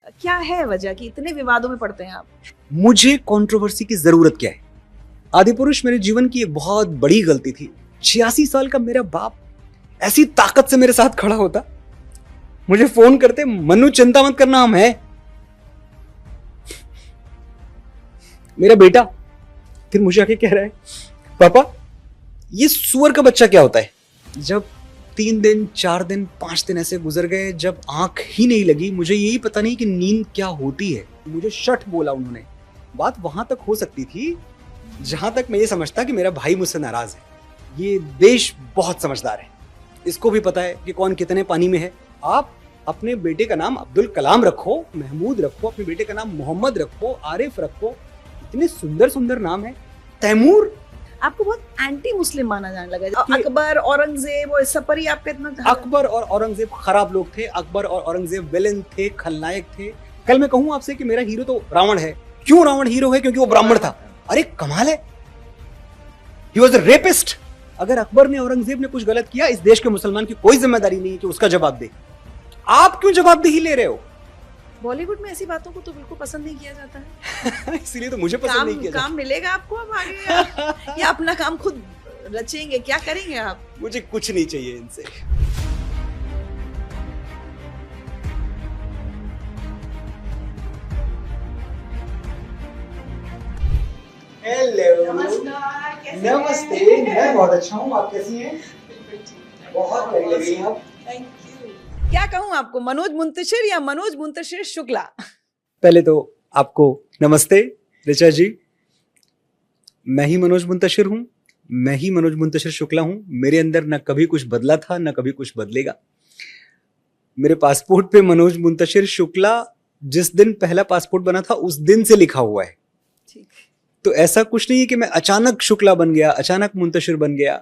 क्या है वजह कि इतने विवादों में पड़ते हैं आप? मुझे कंट्रोवर्सी की जरूरत क्या है? आदिपुरुष मेरे जीवन की एक बहुत बड़ी गलती थी। 86 साल का मेरा बाप ऐसी ताकत से मेरे साथ खड़ा होता, मुझे फोन करते, मनु चिंता मत करना, हम है। मेरा बेटा फिर मुझे आके कह रहा है, पापा ये सुअर का बच्चा क्या होता है? जब 3 दिन 4 दिन 5 दिन ऐसे गुजर गए, जब आंख ही नहीं लगी, मुझे यही पता नहीं कि नींद क्या होती है। मुझे शट बोला उन्होंने। बात वहां तक हो सकती थी जहां तक मैं ये समझता कि मेरा भाई मुझसे नाराज है। ये देश बहुत समझदार है, इसको भी पता है कि कौन कितने पानी में है। आप अपने बेटे का नाम अब्दुल कलाम रखो, महमूद रखो, अपने बेटे का नाम मोहम्मद रखो, आरिफ रखो, इतने सुंदर सुंदर नाम है। तैमूर। आपको बहुत एंटी मुस्लिम माना जाने लगा। अकबर, औरंगजेब और इस सब पर ही आपका इतना। अकबर और औरंगजेब खराब लोग थे, अकबर और औरंगजेब विलेन थे, खलनायक थे। कल मैं कहूं आपसे कि मेरा हीरो तो रावण है। क्यों रावण हीरो है? क्योंकि वो ब्राह्मण था। अरे कमाल है, ही वॉज अ रेपिस्ट। अगर अकबर ने, औरंगजेब ने कुछ गलत किया, इस देश के मुसलमान की कोई जिम्मेदारी नहीं है कि उसका जवाब दे। आप क्यों जवाबदेही ले रहे हो? बॉलीवुड में ऐसी बातों को तो बिल्कुल पसंद नहीं किया जाता है। इसीलिए तो मुझे पसंद नहीं किया जाता। काम मिलेगा आपको अब आगे या अपना काम खुद रचेंगे? क्या करेंगे आप? मुझे कुछ नहीं चाहिए इनसे। हेलो, नमस्ते। मैं बहुत अच्छा हूँ, आप कैसी हैं? बहुत प्यारी लग रही हैं आप। Thank you. क्या कहूँ आपको, मनोज मुंतशिर या मनोज मुंतशिर शुक्ला? पहले तो आपको नमस्ते ऋचा जी। मैं ही मनोज मुंतशिर हूँ, मैं ही मनोज मुंतशिर शुक्ला हूँ। मेरे अंदर न कभी कुछ बदला था, न कभी कुछ बदलेगा। मेरे पासपोर्ट पे मनोज मुंतशिर शुक्ला जिस दिन पहला पासपोर्ट बना था उस दिन से लिखा हुआ है। ठीक। तो ऐसा कुछ नहीं है कि मैं अचानक शुक्ला बन गया, अचानक मुंतशिर बन गया।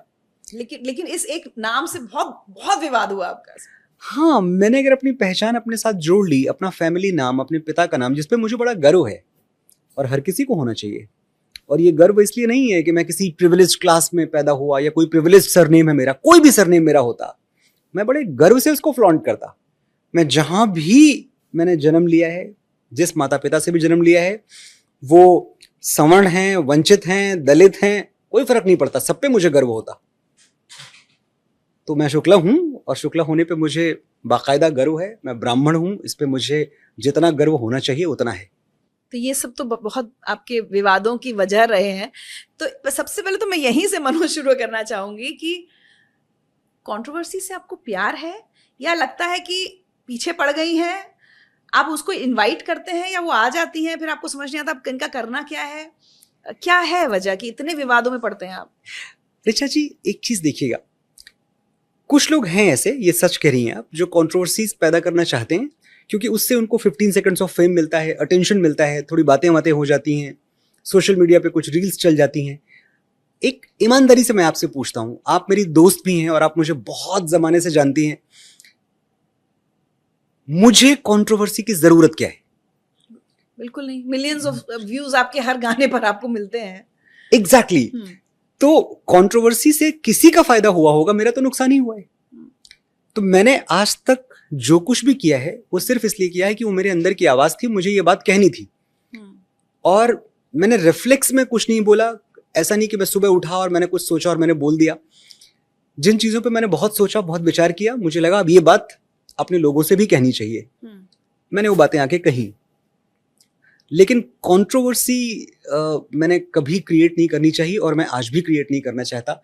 लेकिन इस एक नाम से बहुत बहुत विवाद हुआ आपका। हाँ, मैंने अगर अपनी पहचान अपने साथ जोड़ ली, अपना फैमिली नाम, अपने पिता का नाम, जिसपे मुझे बड़ा गर्व है और हर किसी को होना चाहिए। और ये गर्व इसलिए नहीं है कि मैं किसी प्रिविलेज्ड क्लास में पैदा हुआ या कोई प्रिविलेज्ड सरनेम है मेरा। कोई भी सरनेम मेरा होता, मैं बड़े गर्व से उसको फ्लॉन्ट करता। मैं जहां भी मैंने जन्म लिया है, जिस माता पिता से भी जन्म लिया है, वो सवर्ण हैं, वंचित हैं, दलित हैं, कोई फर्क नहीं पड़ता, सब पे मुझे गर्व होता। तो मैं शुक्ला हूं और शुक्ला होने पे मुझे बाकायदा गर्व है। मैं ब्राह्मण हूं, इस पे मुझे जितना गर्व होना चाहिए उतना है। तो ये सब तो बहुत आपके विवादों की वजह रहे हैं। तो सबसे पहले तो मैं यहीं से मनोज शुरू करना चाहूंगी कि कंट्रोवर्सी से आपको प्यार है या लगता है कि पीछे पड़ गई हैं, आप उसको इनवाइट करते हैं या वो आ जाती हैं, फिर आपको समझ नहीं आता अब इनका करना क्या है? क्या है वजह कि इतने विवादों में पड़ते हैं आप? ऋचा जी, एक चीज देखिएगा, कुछ लोग हैं ऐसे, ये सच कह रही हैं आप, जो कंट्रोवर्सीज पैदा करना चाहते हैं क्योंकि उससे उनको 15 सेकंड्स ऑफ फेम मिलता है, अटेंशन मिलता है, थोड़ी बातें हो जाती हैं, सोशल मीडिया पे कुछ रील्स चल जाती हैं। एक ईमानदारी से मैं आपसे पूछता हूं, आप मेरी दोस्त भी हैं और आप मुझे बहुत जमाने से जानती हैं, मुझे कंट्रोवर्सी की जरूरत क्या है? बिल्कुल नहीं। मिलियंस ऑफ व्यूज आपके हर गाने पर आपको मिलते हैं। एग्जैक्टली। तो कंट्रोवर्सी से किसी का फायदा हुआ होगा, मेरा तो नुकसान ही हुआ है। तो मैंने आज तक जो कुछ भी किया है वो सिर्फ इसलिए किया है कि वो मेरे अंदर की आवाज थी, मुझे ये बात कहनी थी। और मैंने रिफ्लेक्स में कुछ नहीं बोला। ऐसा नहीं कि मैं सुबह उठा और मैंने कुछ सोचा और मैंने बोल दिया। जिन चीजों पे मैंने बहुत सोचा, बहुत विचार किया, मुझे लगा अब ये बात अपने लोगों से भी कहनी चाहिए, मैंने वो बातें आके कही। लेकिन कंट्रोवर्सी मैंने कभी क्रिएट नहीं करनी चाहिए और मैं आज भी क्रिएट नहीं करना चाहता।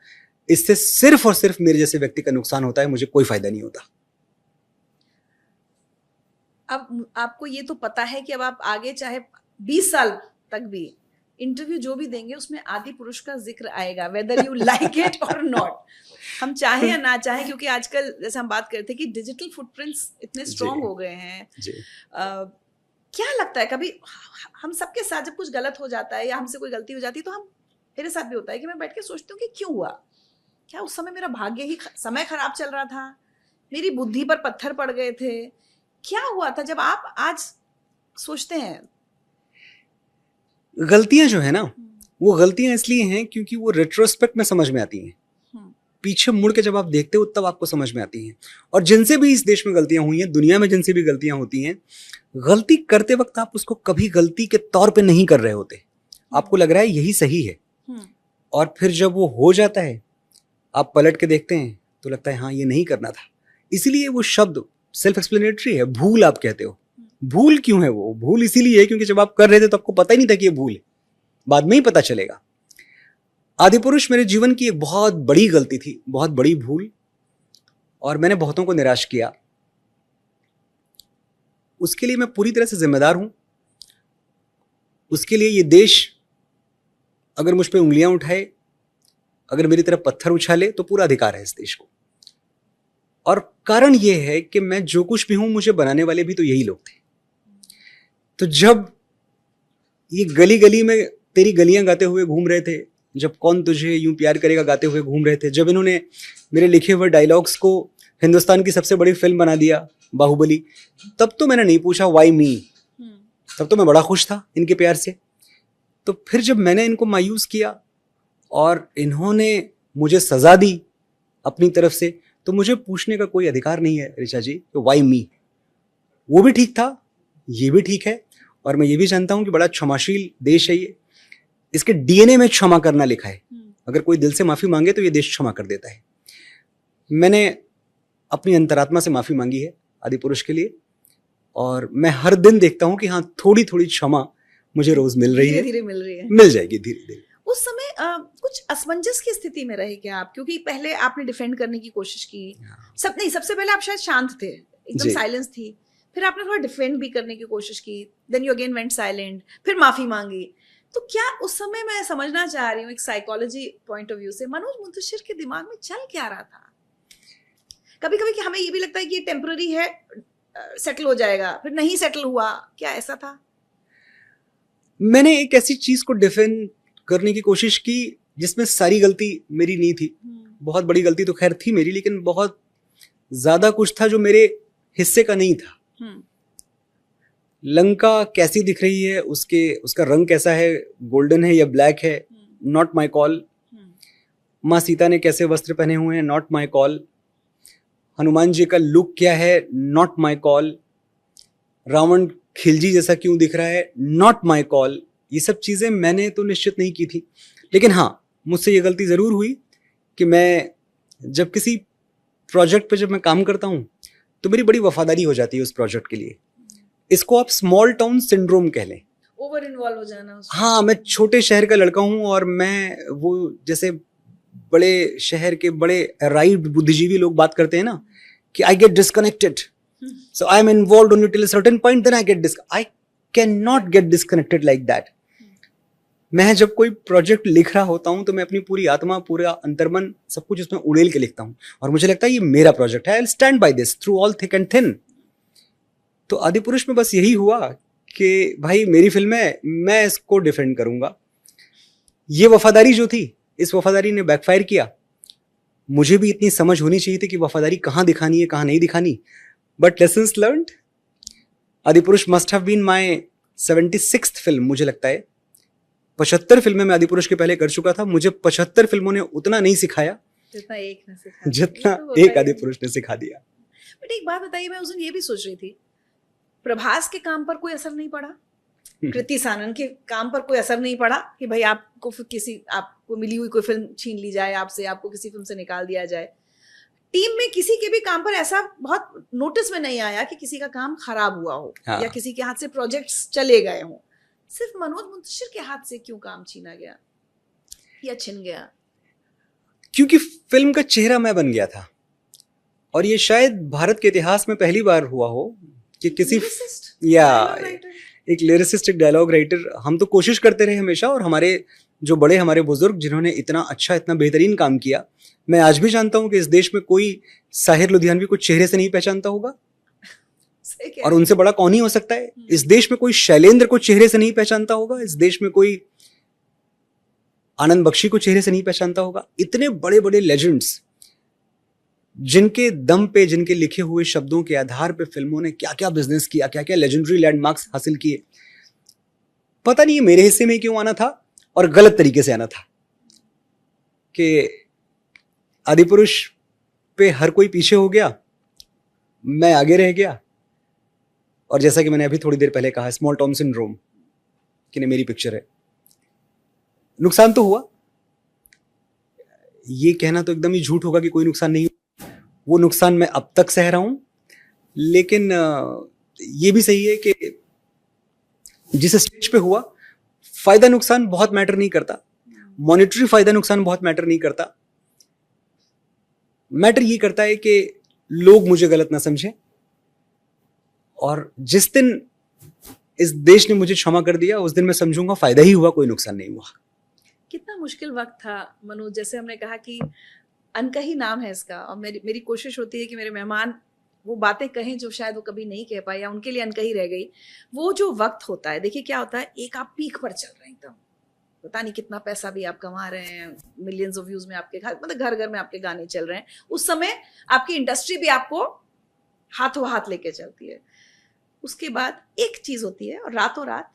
इससे सिर्फ और सिर्फ मेरे जैसे व्यक्ति का नुकसान होता है, मुझे कोई फायदा नहीं होता। अब आपको ये तो पता है कि अब आप आगे चाहे 20 साल तक भी इंटरव्यू जो भी देंगे उसमें आदि पुरुष का जिक्र आएगा, वेदर यू लाइक इट और नॉट, हम चाहे या ना चाहे। क्योंकि आजकल जैसे हम बात करते हैं कि डिजिटल फुटप्रिंट्स इतने स्ट्रांग हो गए हैं। क्या लगता है कभी हम सबके साथ जब कुछ गलत हो जाता है या हमसे कोई गलती हो जाती है तो हम, मेरे साथ भी होता है कि मैं बैठ के सोचती हूँ कि क्यों हुआ, क्या उस समय मेरा भाग्य ही समय खराब चल रहा था, मेरी बुद्धि पर पत्थर पड़ गए थे, क्या हुआ था? जब आप आज सोचते हैं, गलतियां जो है ना, वो गलतियां इसलिए हैं क्योंकि वो रेट्रोस्पेक्ट में समझ में आती हैं। पीछे मुड़ के जब आप देखते हो तब आपको समझ में आती हैं। और जिनसे भी इस देश में गलतियां हुई हैं, दुनिया में जिनसे भी गलतियां होती हैं, गलती करते वक्त आप उसको कभी गलती के तौर पे नहीं कर रहे होते, आपको लग रहा है यही सही है। और फिर जब वो हो जाता है, आप पलट के देखते हैं तो लगता है हाँ ये नहीं करना था। इसीलिए वो शब्द सेल्फ एक्सप्लेनेटरी है, भूल आप कहते हो। भूल क्यों है? वो भूल इसीलिए है क्योंकि जब आप कर रहे थे तो आपको पता ही नहीं था कि ये भूल है, बाद में ही पता चलेगा। आदिपुरुष मेरे जीवन की एक बहुत बड़ी गलती थी, बहुत बड़ी भूल, और मैंने बहुतों को निराश किया। उसके लिए मैं पूरी तरह से जिम्मेदार हूं। उसके लिए ये देश अगर मुझ पे उंगलियां उठाए, अगर मेरी तरफ पत्थर उछाले, तो पूरा अधिकार है इस देश को। और कारण यह है कि मैं जो कुछ भी हूं, मुझे बनाने वाले भी तो यही लोग थे। तो जब ये गली गली में तेरी गलियां गाते हुए घूम रहे थे, जब कौन तुझे यूं प्यार करेगा गाते हुए घूम रहे थे, जब इन्होंने मेरे लिखे हुए डायलॉग्स को हिंदुस्तान की सबसे बड़ी फिल्म बना दिया, बाहुबली, तब तो मैंने नहीं पूछा व्हाई मी। तब तो मैं बड़ा खुश था इनके प्यार से। तो फिर जब मैंने इनको मायूस किया और इन्होंने मुझे सजा दी अपनी तरफ से, तो मुझे पूछने का कोई अधिकार नहीं है ऋचा जी, तो व्हाई मी। वो भी ठीक था, ये भी ठीक है, और मैं ये भी जानता हूं कि बड़ा क्षमाशील देश है ये। इसके डीएनए में क्षमा करना लिखा है। अगर कोई दिल से माफी मांगे तो ये देश क्षमा कर देता है। मैंने अपनी अंतरात्मा से माफी मांगी है आदिपुरुष के लिए, और मैं हर दिन देखता हूं कि हाँ थोड़ी थोड़ी क्षमा मुझे रोज मिल रही है, धीरे मिल रही है, मिल जाएगी धीरे धीरे। उस समय कुछ असमंजस की स्थिति में रहे क्या आप? क्योंकि पहले आपने डिफेंड करने की कोशिश की, सबसे पहले आप शायद शांत थे, एकदम साइलेंस थी, फिर आपने थोड़ा डिफेंड भी करने की कोशिश की, then you again went silent, फिर माफी मांगी। तो क्या उस समय, मैं समझना चाह रही हूँ एक साइकोलॉजी पॉइंट ऑफ व्यू से, मनोज मुंतशिर के दिमाग में चल क्या रहा था? कभी कभी कि हमें ये भी लगता है कि ये टेम्पररी है, सेटल हो जाएगा, फिर नहीं सेटल हुआ, क्या ऐसा था? मैंने एक ऐसी चीज को डिफेंड करने की कोशिश की जिसमें सारी गलती मेरी नहीं थी। बहुत बड़ी गलती तो खैर थी मेरी, लेकिन बहुत ज्यादा कुछ था जो मेरे हिस्से का नहीं था। लंका कैसी दिख रही है, उसका रंग कैसा है, गोल्डन है या ब्लैक है, नॉट माई कॉल। माँ सीता ने कैसे वस्त्र पहने हुए हैं, not my call. Hanuman ji का लुक क्या है, not my call. Ravan Khilji जैसा क्यों दिख रहा है, नॉट माई कॉल। ये सब चीजें मैंने तो निश्चित नहीं की थी, लेकिन हाँ मुझसे ये गलती जरूर हुई कि मैं जब किसी प्रोजेक्ट पे जब मैं काम करता हूँ तो मेरी बड़ी वफादारी हो जाती है उस प्रोजेक्ट के लिए। इसको आप स्मॉल टाउन सिंड्रोम कह लें, ओवर इन्वॉल्व हो जाना उसमें। हाँ, मैं छोटे शहर का लड़का हूँ और मैं वो जैसे बड़े शहर के बड़े अराइव्ड बुद्धिजीवी लोग बात करते हैं ना कि I get disconnected, so I am involved only till a certain point, then I can not get disconnected like that. मैं जब कोई प्रोजेक्ट लिख रहा होता हूं तो मैं अपनी पूरी आत्मा, पूरा अंतर्मन, सब कुछ उसमें उड़ेल के लिखता हूं, और मुझे लगता है ये मेरा प्रोजेक्ट है, I will stand by this through all thick and thin. तो आदिपुरुष में बस यही हुआ कि भाई मेरी फिल्म है, मैं इसको डिफेंड करूंगा। ये वफादारी जो थी, इस वफादारी ने बैकफायर किया। मुझे भी इतनी समझ होनी चाहिए थी कि वफादारी कहाँ दिखानी है, कहाँ नहीं दिखानी, but lessons learned. Adipurush must have been my 76th film, मुझे लगता है। 75 फिल्में मैं आदिपुरुष के पहले कर चुका था। मुझे 75 फिल्मों ने उतना नहीं सिखाया जितना एक आदिपुरुष ने सिखा दिया। बट एक बात बताइए, मैं उस दिन ये भी सोच रही थी, प्रभास के काम पर कोई असर नहीं पड़ा, कृति सानन के काम पर कोई असर नहीं पड़ा कि भाई आपको मिली हुई कोई फिल्म छीन ली जाए आपसे, आपको किसी फिल्म से निकाल दिया जाए? टीम में किसी के भी काम पर ऐसा बहुत नोटिस में नहीं आया कि किसी का काम खराब हुआ हो, हाँ, या किसी के हाथ से प्रोजेक्ट्स चले गए हों। सिर्फ मनोज मुंतशिर के हाथ से क्यों काम छीना गया या छिन गया? क्योंकि फिल्म का चेहरा मैं बन गया था, और ये शायद भारत के इतिहास में पहली बार हुआ हो कि किसी एक लिरिसिस्ट, एक डायलॉग राइटर। हम तो कोशिश करते रहे हमेशा, और हमारे जो बड़े, हमारे बुजुर्ग जिन्होंने इतना अच्छा, इतना बेहतरीन काम किया, मैं आज भी जानता हूं कि इस देश में कोई साहिर लुधियानवी को चेहरे से नहीं पहचानता होगा, और उनसे बड़ा कौन ही हो सकता है। इस देश में कोई शैलेंद्र को चेहरे से नहीं पहचानता होगा, इस देश में कोई आनंद बख्शी को चेहरे से नहीं पहचानता होगा। इतने बड़े बड़े लेजेंड्स, जिनके दम पे, जिनके लिखे हुए शब्दों के आधार पे फिल्मों ने क्या क्या बिजनेस किया, क्या क्या लेजेंडरी लैंडमार्क्स हासिल किए। पता नहीं मेरे हिस्से में क्यों आना था, और गलत तरीके से आना था कि आदिपुरुष पे हर कोई पीछे हो गया, मैं आगे रह गया, और जैसा कि मैंने अभी थोड़ी देर पहले कहा, स्मॉल टॉम सिंड्रोम कि नहीं मेरी पिक्चर है। नुकसान तो हुआ, ये कहना तो एकदम ही झूठ होगा कि कोई नुकसान नहीं हुआ। वो नुकसान मैं अब तक सह रहा हूं, लेकिन ये भी सही है कि जिस स्टेज पे हुआ, फायदा नुकसान बहुत मैटर नहीं करता, मॉनेटरी फायदा नुकसान बहुत मैटर नहीं करता। मैटर ये करता है कि लोग मुझे गलत ना समझें, और जिस दिन इस देश ने मुझे क्षमा कर दिया उस दिन मैं समझूंगा फायदा ही हुआ, कोई नुकसान नहीं हुआ। कितना मुश्किल वक्त था मनोज, जैसे हमने कहा कि अनकही नाम है इसका, और मेरी कोशिश होती है कि मेरे मेहमान वो बातें कहें जो शायद वो कभी नहीं कह पाए या उनके लिए अनकही रह गई। वो जो वक्त होता है, देखिए क्या होता है, एक आप पीक पर चल रहे हैं एकदम, पता नहीं कितना पैसा भी आप कमा रहे हैं, मिलियंस ऑफ व्यूज में आपके घर, मतलब घर घर में आपके गाने चल रहे हैं, उस समय आपकी इंडस्ट्री भी आपको हाथों हाथ लेके चलती है। उसके बाद एक चीज होती है और रातों रात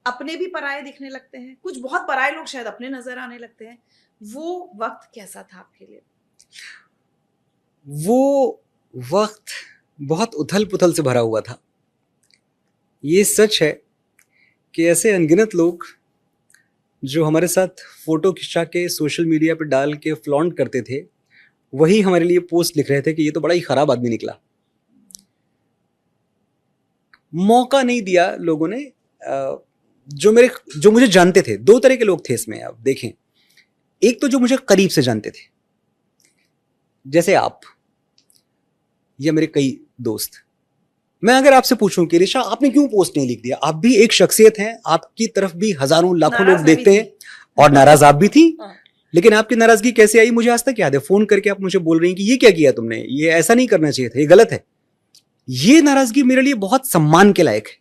अपने भी पराये दिखने लगते हैं, कुछ बहुत पराये लोग शायद अपने नजर आने लगते हैं। वो वक्त कैसा था आपके लिए? वो वक्त बहुत उथल पुथल से भरा हुआ था। ये सच है कि ऐसे अनगिनत लोग जो हमारे साथ फोटो खिंचा के सोशल मीडिया पे डाल के फ्लॉन्ट करते थे, वही हमारे लिए पोस्ट लिख रहे थे कि ये तो बड़ा ही खराब आदमी निकला। मौका नहीं दिया लोगों ने। जो मुझे जानते थे, दो तरह के लोग थे इसमें, आप देखें। एक तो जो मुझे करीब से जानते थे, जैसे आप या मेरे कई दोस्त। मैं अगर आपसे पूछूं कि ऋषा आपने क्यों पोस्ट नहीं लिख दिया, आप भी एक शख्सियत हैं, आपकी तरफ भी हजारों लाखों लोग देखते हैं, और नाराज आप भी थी। लेकिन आपकी नाराजगी कैसे आई मुझे आज तक याद है। फोन करके आप मुझे बोल रही हैं कि ये क्या किया तुमने, ये ऐसा नहीं करना चाहिए था, ये गलत है। ये नाराजगी मेरे लिए बहुत सम्मान के लायक है।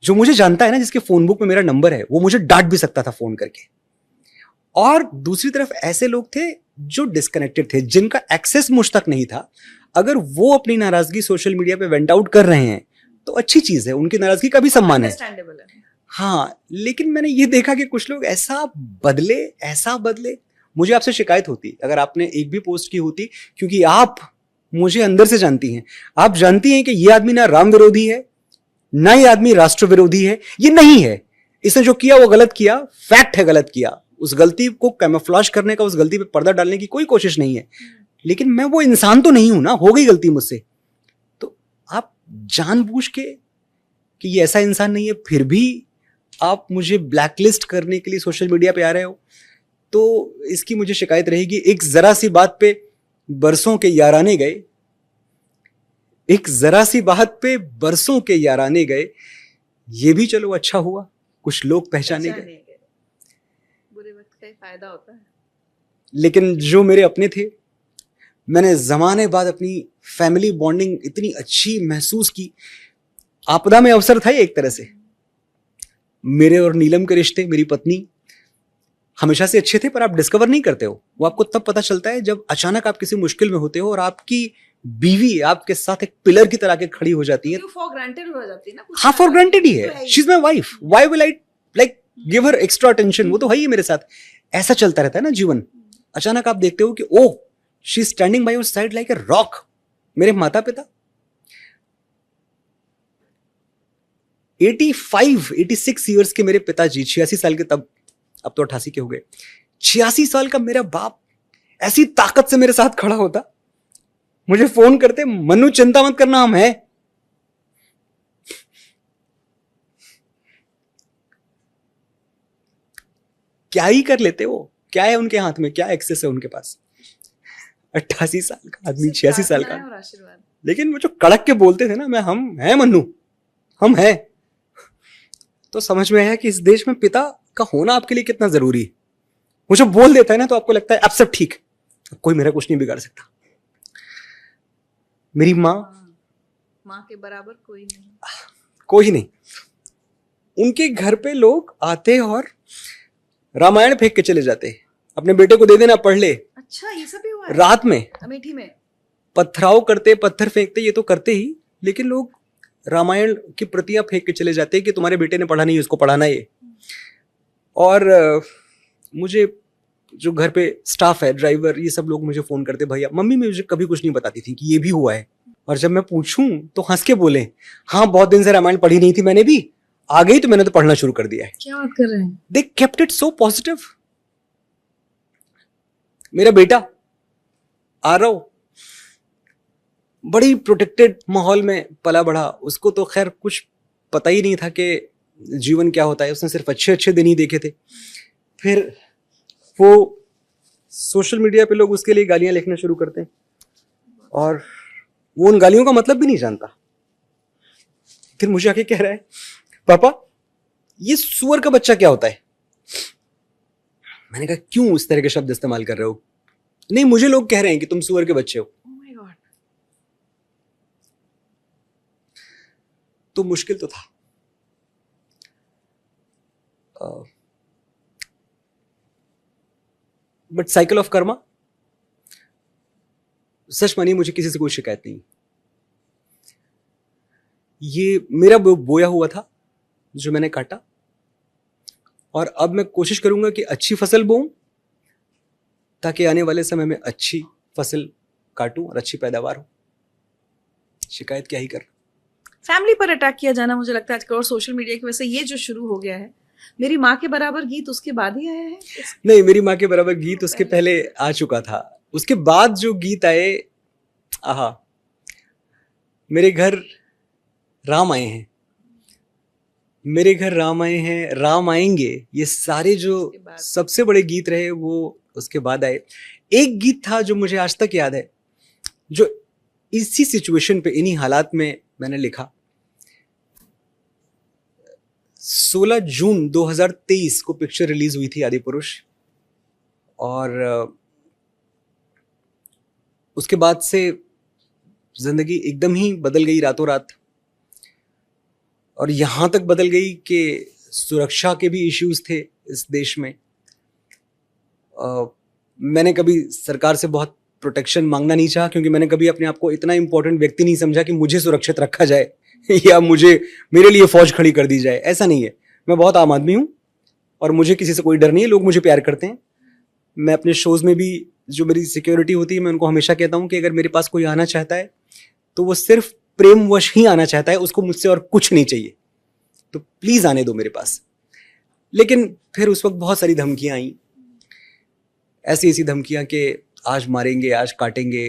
जो मुझे जानता है ना, जिसके फोन बुक में मेरा नंबर है, वो मुझे डांट भी सकता था फोन करके। और दूसरी तरफ ऐसे लोग थे जो डिस्कनेक्टेड थे, जिनका एक्सेस मुझ तक नहीं था। अगर वो अपनी नाराजगी सोशल मीडिया पे वेंट आउट कर रहे हैं तो अच्छी चीज है, उनकी नाराजगी का भी सम्मान है। हाँ, लेकिन मैंने ये देखा कि कुछ लोग ऐसा बदले। मुझे आपसे शिकायत होती अगर आपने एक भी पोस्ट की होती, क्योंकि आप मुझे अंदर से जानती हैं। आप जानती हैं कि ये आदमी ना राम विरोधी है, ना ये आदमी राष्ट्र विरोधी है। ये नहीं है, इसने जो किया वो गलत किया, फैक्ट है, गलत किया। उस गलती को कैमोफ्लेज करने का, उस गलती पे पर्दा डालने की कोई कोशिश नहीं है। लेकिन मैं वो इंसान तो नहीं हूं ना, हो गई गलती मुझसे। तो आप जानबूझ के कि ये ऐसा इंसान नहीं है, फिर भी आप मुझे ब्लैकलिस्ट करने के लिए सोशल मीडिया पे आ रहे हो, तो इसकी मुझे शिकायत रहेगी। एक जरा सी बात पे बरसों के याराने गए, एक जरा सी बात पे बरसों के याराने गए। ये भी चलो अच्छा हुआ, कुछ लोग पहचाने गए। बुरे वक्त का फायदा होता है। लेकिन जो मेरे अपने थे, मैंने जमाने बाद अपनी फैमिली बॉन्डिंग इतनी अच्छी महसूस की। आपदा में अवसर था एक तरह से। मेरे और नीलम के रिश्ते, मेरी पत्नी, हमेशा से अच्छे थे, पर आप डिस्कवर नहीं करते हो। वो आपको तब पता चलता है जब अचानक आप किसी मुश्किल में होते हो और आपकी बीवी आपके साथ एक पिलर की तरह के खड़ी हो जाती है। फॉर ग्रांटेड हो जाती है ना। हाँ, फॉर ग्रांटेड ही है। She is my wife, why will I like give her extra attention. वो तो है ही मेरे साथ। ऐसा चलता रहता है ना जीवन। अचानक आप देखते हो कि oh, she is standing by your side like a rock. मेरे माता पिता 86 ईयर्स के मेरे पिताजी, 86 साल के तब, अब तो 88 के हो गए। 86 साल का मेरा बाप ऐसी ताकत से मेरे साथ खड़ा होता, मुझे फोन करते, मनु चिंता मत करना, हम हैं। क्या ही कर लेते हो, क्या है उनके हाथ में, क्या एक्सेस है उनके पास। 88 साल का आदमी, 86 साल का, लेकिन वो जो कड़क के बोलते थे ना, मैं हम हैं मन्नू, हम हैं। तो समझ में आया कि इस देश में पिता का होना आपके लिए कितना जरूरी है। वो जो बोल देता है ना, तो आपको लगता है अब सब ठीक, कोई मेरा कुछ नहीं बिगाड़ सकता। मेरी माँ के बराबर कोई नहीं। उनके घर पे लोग आते और रामायण फेंक के चले जाते, अपने बेटे को दे देना पढ़ ले। अच्छा, ये सब भी हुआ है? रात में अमेठी में पत्थराव करते, पत्थर फेंकते, ये तो करते ही, लेकिन लोग रामायण की प्रतियां फेंक के चले जाते कि तुम्हारे बेटे ने पढ़ा नहीं, उसको पढ़ाना ये। और मुझे जो घर पे स्टाफ है, ड्राइवर, ये सब लोग मुझे फोन करते, भैया। मम्मी मुझे कभी कुछ नहीं बताती थी कि ये भी हुआ है, और जब मैं पूछूं तो हंस के बोले, हाँ बहुत दिन से रामायण पढ़ी नहीं थी मैंने भी, आ गई तो मैंने तो पढ़ना शुरू कर दिया है। क्या बात कर रहे हैं? They kept it so positive. मेरा बेटा आरव बड़ी प्रोटेक्टेड माहौल में पला बढ़ा, उसको तो खैर कुछ पता ही नहीं था कि जीवन क्या होता है, उसने सिर्फ अच्छे अच्छे दिन ही देखे थे। फिर वो सोशल मीडिया पे लोग उसके लिए गालियां लिखना शुरू करते हैं, और वो उन गालियों का मतलब भी नहीं जानता। फिर मुझे आके कह रहा है, पापा ये सुअर का बच्चा क्या होता है? मैंने कहा क्यों इस तरह के शब्द इस्तेमाल कर रहे हो? नहीं, मुझे लोग कह रहे हैं कि तुम सुअर के बच्चे हो। Oh my God. तो मुश्किल तो था। बट साइकिल ऑफ कर्मा, सच मानिए मुझे किसी से कोई शिकायत नहीं। ये मेरा बोया हुआ था जो मैंने काटा, और अब मैं कोशिश करूंगा कि अच्छी फसल बोऊं ताकि आने वाले समय में अच्छी फसल काटूं और अच्छी पैदावार हो। शिकायत क्या ही कर। फैमिली पर अटैक किया जाना मुझे लगता है आजकल, और सोशल मीडिया की वजह से ये जो शुरू हो गया है, मेरी माँ के बराबर गीत उसके बाद ही आया है? नहीं, मेरी माँ के बराबर गीत उसके पहले आ चुका था। उसके बाद जो गीत आए, आहा, मेरे घर राम आए हैं, मेरे घर राम आए हैं, राम आएंगे, ये सारे जो सबसे बड़े गीत रहे वो उसके बाद आए। एक गीत था जो मुझे आज तक याद है, जो इसी सिचुएशन पे, इन्हीं हालात में मैंने लिखा। 16 जून 2023 को पिक्चर रिलीज हुई थी आदिपुरुष, और उसके बाद से जिंदगी एकदम ही बदल गई रातों रात, और यहां तक बदल गई कि सुरक्षा के भी इश्यूज थे इस देश में। मैंने कभी सरकार से बहुत प्रोटेक्शन मांगना नहीं चाहा, क्योंकि मैंने कभी अपने आप को इतना इंपॉर्टेंट व्यक्ति नहीं समझा कि मुझे सुरक्षित रखा जाए या मेरे लिए फौज खड़ी कर दी जाए। ऐसा नहीं है, मैं बहुत आम आदमी हूं और मुझे किसी से कोई डर नहीं है। लोग मुझे प्यार करते हैं। मैं अपने शोज में भी जो मेरी सिक्योरिटी होती है, मैं उनको हमेशा कहता हूं कि अगर मेरे पास कोई आना चाहता है तो वो सिर्फ प्रेमवश ही आना चाहता है, उसको मुझसे और कुछ नहीं चाहिए, तो प्लीज आने दो मेरे पास। लेकिन फिर उस वक्त बहुत सारी धमकियां आई, ऐसी ऐसी धमकियां कि आज मारेंगे, आज काटेंगे,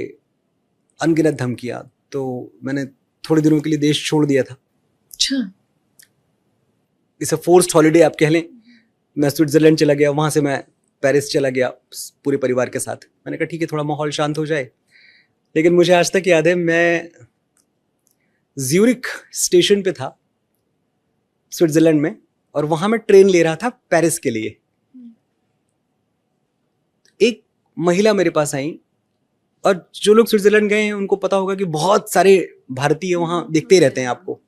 अनगिनत धमकियां। तो मैंने थोड़े दिनों के लिए देश छोड़ दिया था। अच्छा, इसे फोर्स्ड हॉलीडे आप कह लें। मैं स्विट्जरलैंड चला गया, वहां से मैं पेरिस चला गया पूरे परिवार के साथ। मैंने कहा ठीक है, थोड़ा माहौल शांत हो जाए। लेकिन मुझे आज तक याद है, मैं ज्यूरिख स्टेशन पे था स्विट्जरलैंड में, और वहां मैं ट्रेन ले रहा था पेरिस के लिए। एक महिला मेरे पास आई, और जो लोग स्विट्जरलैंड गए हैं उनको पता होगा कि बहुत सारे भारतीय वहां दिखते रहते हैं आपको।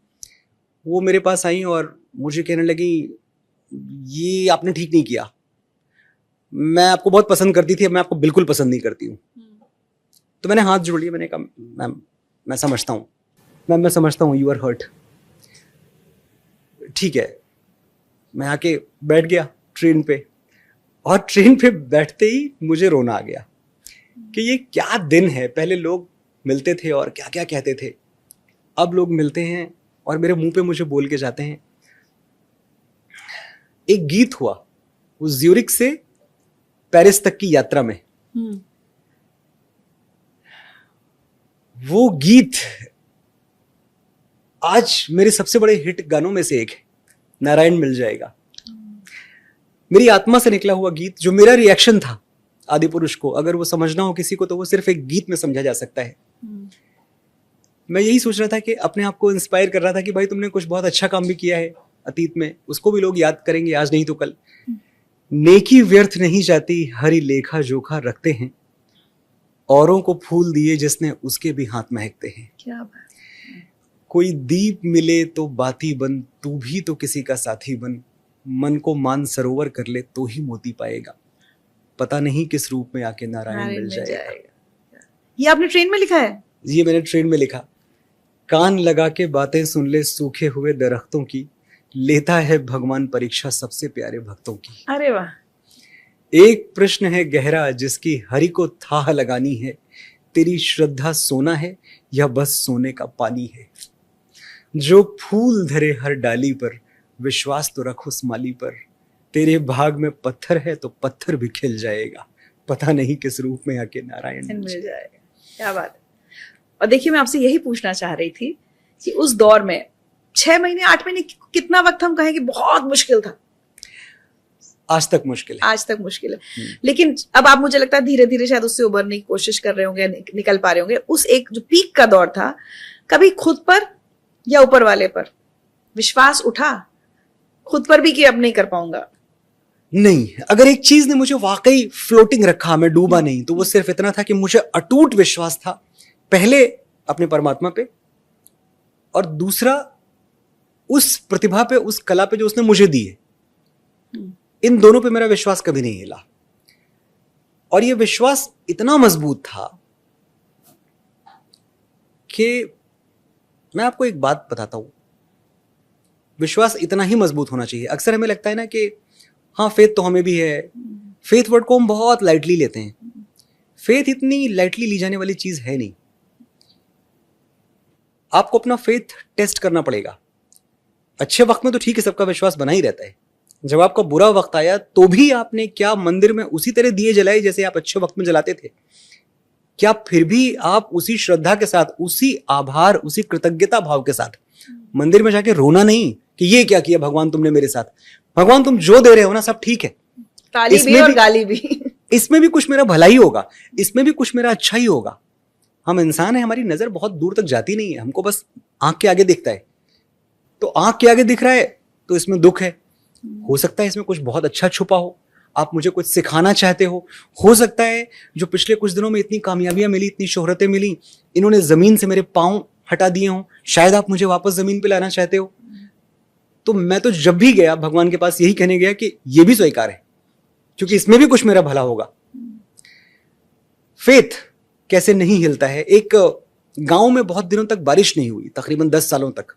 वो मेरे पास आई और मुझे कहने लगी, ये आपने ठीक नहीं किया, मैं आपको बहुत पसंद करती थी, अब मैं आपको बिल्कुल पसंद नहीं करती हूँ। तो मैंने हाथ जोड़ लिया, मैंने कहा मैम मैं समझता हूँ, मैम मैं समझता हूँ, यू आर हर्ट। ठीक है, मैं आके बैठ गया ट्रेन पे, और ट्रेन पे बैठते ही मुझे रोना आ गया कि ये क्या दिन है। पहले लोग मिलते थे और क्या क्या कहते थे, अब लोग मिलते हैं और मेरे मुंह पे मुझे बोल के जाते हैं। एक गीत हुआ, वो ज्यूरिख से पेरिस तक की यात्रा में, वो गीत आज मेरे सबसे बड़े हिट गानों में से एक है, नारायण मिल जाएगा। मेरी आत्मा से निकला हुआ गीत, जो मेरा रिएक्शन था आदिपुरुष को, अगर वो समझना हो किसी को तो वो सिर्फ एक गीत में समझा जा सकता है। मैं यही सोच रहा था कि अपने आप को इंस्पायर कर रहा था कि भाई तुमने कुछ बहुत अच्छा काम भी किया है अतीत में, उसको भी लोग याद करेंगे आज नहीं तो कल। नेकी व्यर्थ नहीं जाती, हरि लेखा जोखा रखते हैं, औरों को फूल दिए जिसने उसके भी हाथ महकते हैं। क्या बात। कोई दीप मिले तो बाती बन, तू भी तो किसी का साथी बन, मन को मान सरोवर कर ले तो ही मोती पाएगा, पता नहीं किस रूप में आके नारायण मिल जाएगा। ये आपने ट्रेन में लिखा है? ये मैंने ट्रेन में लिखा। कान लगा के बातें सुन ले सूखे हुए दरख्तों की, लेता है भगवान परीक्षा सबसे प्यारे भक्तों की। अरे वाह। एक प्रश्न है गहरा जिसकी हरि को थाह लगानी है, तेरी श्रद्धा सोना है या बस सोने का पानी है। जो फूल धरे हर डाली पर, विश्वास तो रख उस माली पर। तेरे भाग में पत्थर है तो पत्थर भी खिल जाएगा, पता नहीं किस रूप में आके नारायण मिल जाएगा। क्या बात है। और देखिए, मैं आपसे यही पूछना चाह रही थी कि उस दौर में 6 महीने 8 महीने कितना वक्त हम कहें कि बहुत मुश्किल था? आज तक मुश्किल है। आज तक मुश्किल है। लेकिन अब आप, मुझे लगता है धीरे धीरे शायद उससे उबरने की कोशिश कर रहे होंगे, निकल पा रहे होंगे। उस एक जो पीक का दौर था, कभी खुद पर या ऊपर वाले पर विश्वास उठा खुद पर भी कि अब नहीं कर पाऊंगा? नहीं, अगर एक चीज ने मुझे वाकई फ्लोटिंग रखा, मैं डूबा नहीं, तो वो सिर्फ इतना था कि मुझे अटूट विश्वास था पहले अपने परमात्मा पे, और दूसरा उस प्रतिभा पे, उस कला पे जो उसने मुझे दी है। इन दोनों पे मेरा विश्वास कभी नहीं हिला। और ये विश्वास इतना मजबूत था कि मैं आपको एक बात बताता हूं, विश्वास इतना ही मजबूत होना चाहिए। अक्सर हमें लगता है ना कि हाँ, फेथ तो हमें भी है, फेथ वर्ड को हम बहुत लाइटली लेते हैं। फेथ इतनी लाइटली ली जाने वाली चीज है नहीं। आपको अपना फेथ टेस्ट करना पड़ेगा। अच्छे वक्त में तो ठीक है, सबका विश्वास बना ही रहता है। जब आपका बुरा वक्त आया तो भी आपने क्या मंदिर में उसी तरह दिए जलाए जैसे आप अच्छे वक्त में जलाते थे? क्या फिर भी आप उसी श्रद्धा के साथ, उसी आभार, उसी कृतज्ञता भाव के साथ मंदिर में जाके रोना नहीं कि ये क्या किया भगवान तुमने मेरे साथ? भगवान तुम जो दे रहे हो ना सब ठीक है, ताली भी और गाली भी, इसमें भी कुछ मेरा भला ही होगा, इसमें भी कुछ मेरा अच्छा ही होगा। हम इंसान है, हमारी नजर बहुत दूर तक जाती नहीं है, हमको बस आंख के आगे दिखता है। तो आंख के आगे दिख रहा है तो इसमें दुख है, हो सकता है इसमें कुछ बहुत अच्छा छुपा हो, आप मुझे कुछ सिखाना चाहते हो सकता है जो पिछले कुछ दिनों में इतनी कामयाबियां मिली, इतनी शोहरतें मिली, इन्होंने जमीन से मेरे पांव हटा दिए हों, शायद आप मुझे वापस जमीन पे लाना चाहते हो। तो मैं तो जब भी गया भगवान के पास यही कहने गया कि ये भी स्वीकार है, क्योंकि इसमें भी कुछ मेरा भला होगा। फेथ कैसे नहीं हिलता है। एक गांव में बहुत दिनों तक बारिश नहीं हुई, तकरीबन 10 सालों तक।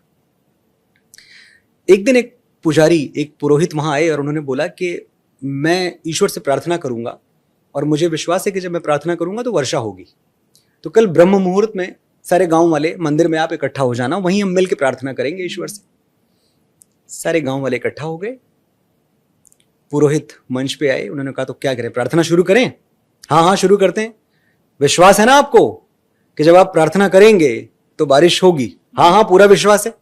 एक दिन एक पुजारी, एक पुरोहित वहां आए और उन्होंने बोला कि मैं ईश्वर से प्रार्थना करूंगा और मुझे विश्वास है कि जब मैं प्रार्थना करूंगा तो वर्षा होगी। तो कल ब्रह्म मुहूर्त में सारे गांव वाले मंदिर में आप इकट्ठा हो जाना, वहीं हम मिलकर प्रार्थना करेंगे ईश्वर से। सारे गांव वाले इकट्ठा हो गए। पुरोहित मंच पे आए, उन्होंने कहा तो क्या करें, प्रार्थना शुरू करें? हाँ हाँ शुरू करते हैं। विश्वास है ना आपको कि जब आप प्रार्थना करेंगे तो बारिश होगी? हाँ हाँ पूरा विश्वास है।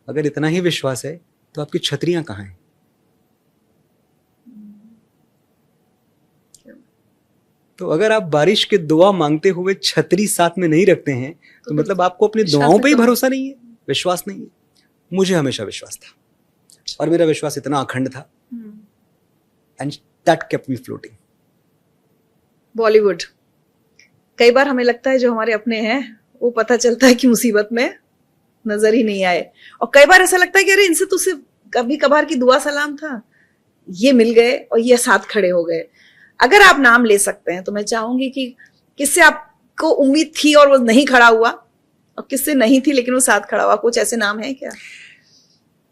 अगर इतना ही विश्वास है तो आपकी छतरियां कहां हैं? तो अगर आप बारिश की दुआ मांगते हुए छतरी साथ में नहीं रखते हैं तो मतलब आपको अपनी दुआओं पे ही भरोसा नहीं है, विश्वास नहीं है। मुझे हमेशा विश्वास था और मेरा विश्वास इतना अखंड था, and that kept me floating. Bollywood, कई बार हमें लगता है जो हमारे अपने हैं वो पता चलता है कि मुसीबत में नजर ही नहीं आए, और कई बार ऐसा लगता है कि अरे इनसे तो सिर्फ कभी कभार की दुआ सलाम था, ये मिल गए और ये साथ खड़े हो गए। अगर आप नाम ले सकते हैं तो मैं चाहूंगी कि किससे आपको उम्मीद थी और वो नहीं खड़ा हुआ, और किससे नहीं थी लेकिन वो साथ खड़ा हुआ? कुछ ऐसे नाम है क्या?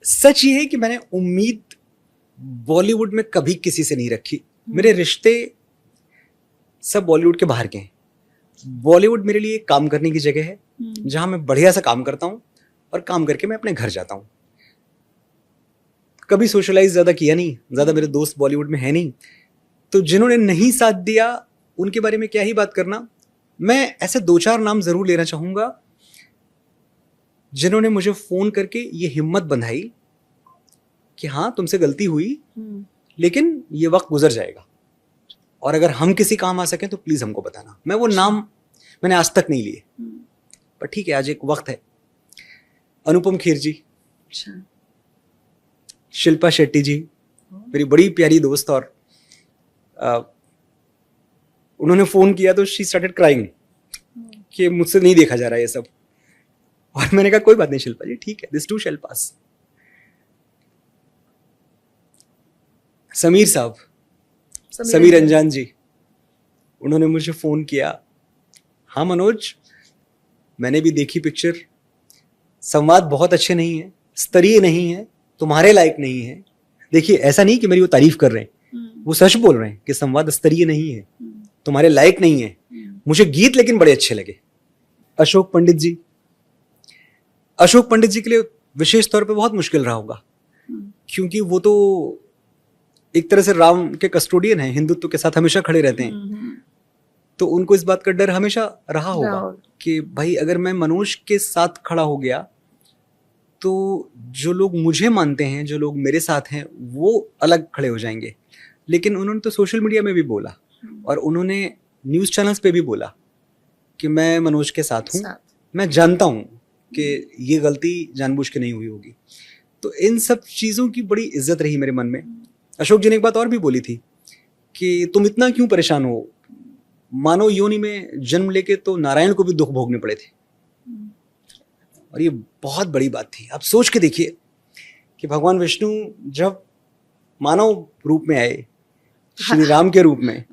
सच ये है कि मैंने उम्मीद बॉलीवुड में कभी किसी से नहीं रखी। मेरे रिश्ते सब बॉलीवुड के बाहर के हैं। बॉलीवुड मेरे लिए काम करने की जगह है जहां मैं बढ़िया सा काम करता हूं और काम करके मैं अपने घर जाता हूं। कभी सोशलाइज ज्यादा किया नहीं, ज्यादा मेरे दोस्त बॉलीवुड में है नहीं, तो जिन्होंने नहीं साथ दिया उनके बारे में क्या ही बात करना। मैं ऐसे 2-4 नाम जरूर लेना चाहूंगा जिन्होंने मुझे फोन करके ये हिम्मत बंधाई कि हाँ तुमसे गलती हुई लेकिन ये वक्त गुजर जाएगा, और अगर हम किसी काम आ सके तो प्लीज हमको बताना। मैं वो नाम मैंने आज तक नहीं लिए, पर ठीक है आज एक वक्त है। अनुपम खेर जी, शिल्पा शेट्टी जी, मेरी बड़ी प्यारी दोस्त, और उन्होंने फोन किया तो शी स्टार्टेड क्राइंग कि मुझसे नहीं देखा जा रहा है ये सब, और मैंने कहा कोई बात नहीं शिल्पा जी, ठीक है, दिस टू शैल पास। समीर साहब, समीर अंजान जी, उन्होंने मुझे फोन किया, हाँ मनोज मैंने भी देखी पिक्चर, संवाद बहुत अच्छे नहीं है, स्तरीय नहीं है, तुम्हारे लायक नहीं है। देखिए ऐसा नहीं कि मेरी वो तारीफ कर रहे हैं, वो सच बोल रहे हैं कि संवाद स्तरीय नहीं है, तुम्हारे लायक नहीं है। मुझे गीत लेकिन बड़े अच्छे लगे। अशोक पंडित जी, अशोक पंडित जी के लिए विशेष तौर पे बहुत मुश्किल रहा होगा, क्योंकि वो तो एक तरह से राम के कस्टोडियन हैं, हिंदुत्व के साथ हमेशा खड़े रहते हैं। तो उनको इस बात का डर हमेशा रहा होगा कि भाई अगर मैं मनोज के साथ खड़ा हो गया तो जो लोग मुझे मानते हैं, जो लोग मेरे साथ हैं, वो अलग खड़े हो जाएंगे। लेकिन उन्होंने तो सोशल मीडिया में भी बोला और उन्होंने न्यूज़ चैनल्स पे भी बोला कि मैं मनोज के साथ हूँ, मैं जानता हूँ कि ये गलती जानबूझ के नहीं हुई होगी। तो इन सब चीज़ों की बड़ी इज्जत रही मेरे मन में। अशोक जी ने एक बात और भी बोली थी कि तुम इतना क्यों परेशान हो, मानव योनि में जन्म लेके तो नारायण को भी दुख भोगने पड़े थे। और ये बहुत बड़ी बात थी। आप सोच के देखिए कि भगवान विष्णु जब मानव रूप में आए, श्री राम के रूप में,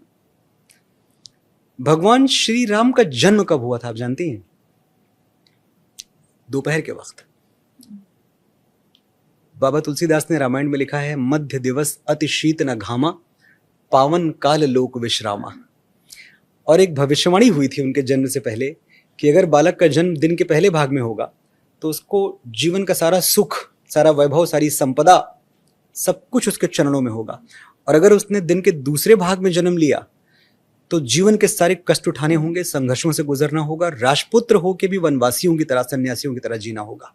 भगवान श्री राम का जन्म कब हुआ था आप जानती हैं? दोपहर के वक्त। बाबा तुलसीदास ने रामायण में लिखा है, मध्य दिवस अति शीत न घामा, पावन काल लोक विश्रामा। और एक भविष्यवाणी हुई थी उनके जन्म से पहले कि अगर बालक का जन्म दिन के पहले भाग में होगा तो उसको जीवन का सारा सुख, सारा वैभव, सारी संपदा, सब कुछ उसके चरणों में होगा। और अगर उसने दिन के दूसरे भाग में जन्म लिया तो जीवन के सारे कष्ट उठाने होंगे, संघर्षों से गुजरना होगा, राजपुत्र होकर भी वनवासियों की तरह, सन्यासियों की तरह जीना होगा।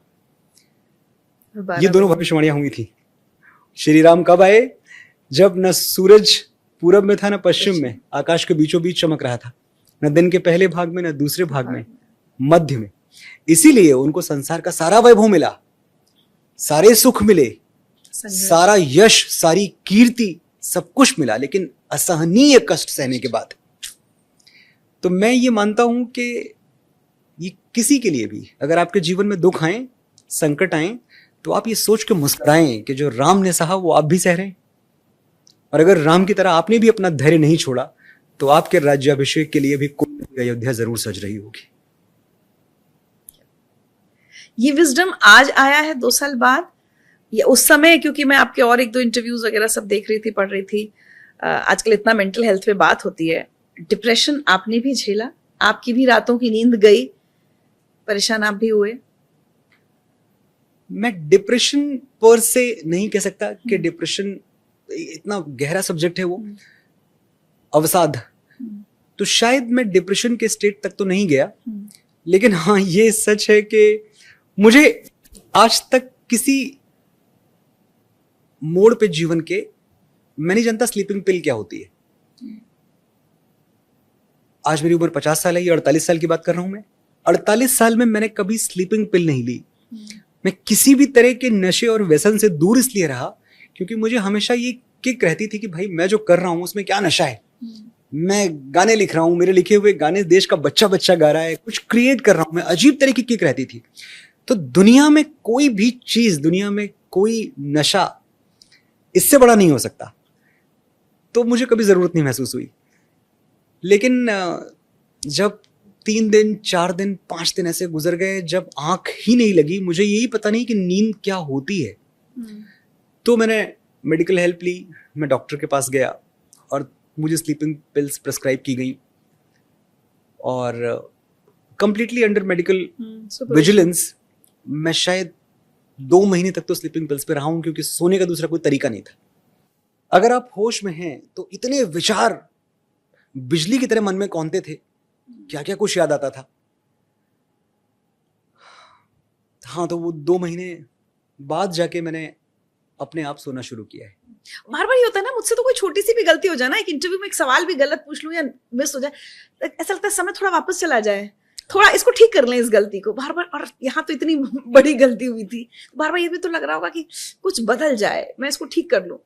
ये दोनों भविष्यवाणियां हुई थी। श्री राम कब आए? जब न सूरज पूरब में था न पश्चिम में, आकाश के बीचों बीच चमक रहा था, न दिन के पहले भाग में न दूसरे भाग में, मध्य में। इसीलिए उनको संसार का सारा वैभव मिला, सारे सुख मिले, सारा यश, सारी कीर्ति, सब कुछ मिला, लेकिन असहनीय कष्ट सहने के बाद। तो मैं ये मानता हूं कि ये किसी के लिए भी, अगर आपके जीवन में दुख आए, संकट आए, तो आप ये सोच के मुस्कुराएं कि जो राम ने सहा वो आप भी सह रहे हैं। और अगर राम की तरह आपने भी अपना धैर्य नहीं छोड़ा तो आपके राज्याभिषेक के लिए भी कोई अयोध्या जरूर सज रही होगी। ये विजडम आज आया है 2 साल बाद या उस समय? क्योंकि मैं आपके और 1-2 इंटरव्यूज वगैरह सब देख रही थी, पढ़ रही थी। आजकल इतना मेंटल हेल्थ पे बात होती है। डिप्रेशन आपने भी झेला, आपकी भी रातों की नींद गई, परेशान आप भी हुए? मैं डिप्रेशन पर से नहीं कह सकता कि डिप्रेशन इतना गहरा सब्जेक्ट है, वो अवसाद। तो शायद मैं डिप्रेशन के स्टेट तक तो नहीं गया, लेकिन हाँ ये सच है कि मुझे आज तक किसी मोड़ पे जीवन के मैं नहीं जानता स्लीपिंग पिल क्या होती है। आज मेरी उम्र 50 साल है, ये 48 साल की बात कर रहा हूं मैं। 48 साल में मैंने कभी स्लीपिंग पिल नहीं ली। मैं किसी भी तरह के नशे और व्यसन से दूर इसलिए रहा क्योंकि मुझे हमेशा ये किक रहती थी कि भाई मैं जो कर रहा हूं उसमें क्या नशा है। मैं गाने लिख रहा हूं, मेरे लिखे हुए गाने देश का बच्चा बच्चा गा रहा है, कुछ क्रिएट कर रहा हूं मैं, अजीब तरह की किक रहती थी। तो दुनिया में कोई भी चीज, दुनिया में कोई नशा इससे बड़ा नहीं हो सकता। तो मुझे कभी जरूरत नहीं महसूस हुई। लेकिन जब 3 दिन, 4 दिन, 5 दिन ऐसे गुजर गए जब आंख ही नहीं लगी, मुझे यही पता नहीं कि नींद क्या होती है, तो मैंने मेडिकल हेल्प ली। मैं डॉक्टर के पास गया और मुझे स्लीपिंग पिल्स प्रेस्क्राइब की गई और कंप्लीटली अंडर मेडिकल विजिलेंस मैं शायद 2 महीने तक तो स्लीपिंग पिल्स पे रहा हूं, क्योंकि सोने का दूसरा कोई तरीका नहीं था। अगर आप होश में हैं तो इतने विचार बिजली की तरह मन में कौंधते थे, क्या क्या कुछ याद आता था। हाँ, तो वो 2 महीने बाद जाके मैंने अपने आप सोना शुरू किया है। बार बार ये होता है ना, मुझसे तो कोई छोटी सी भी गलती हो जाए ना, एक इंटरव्यू में एक सवाल भी गलत पूछ लूं या मिस हो जाए, ऐसा लगता है समय थोड़ा वापस चला जाए, थोड़ा इसको ठीक कर लें इस गलती को बार बार। और यहाँ तो इतनी बड़ी गलती हुई थी, बार बार ये भी तो लग रहा होगा कि कुछ बदल जाए, मैं इसको ठीक कर लूं।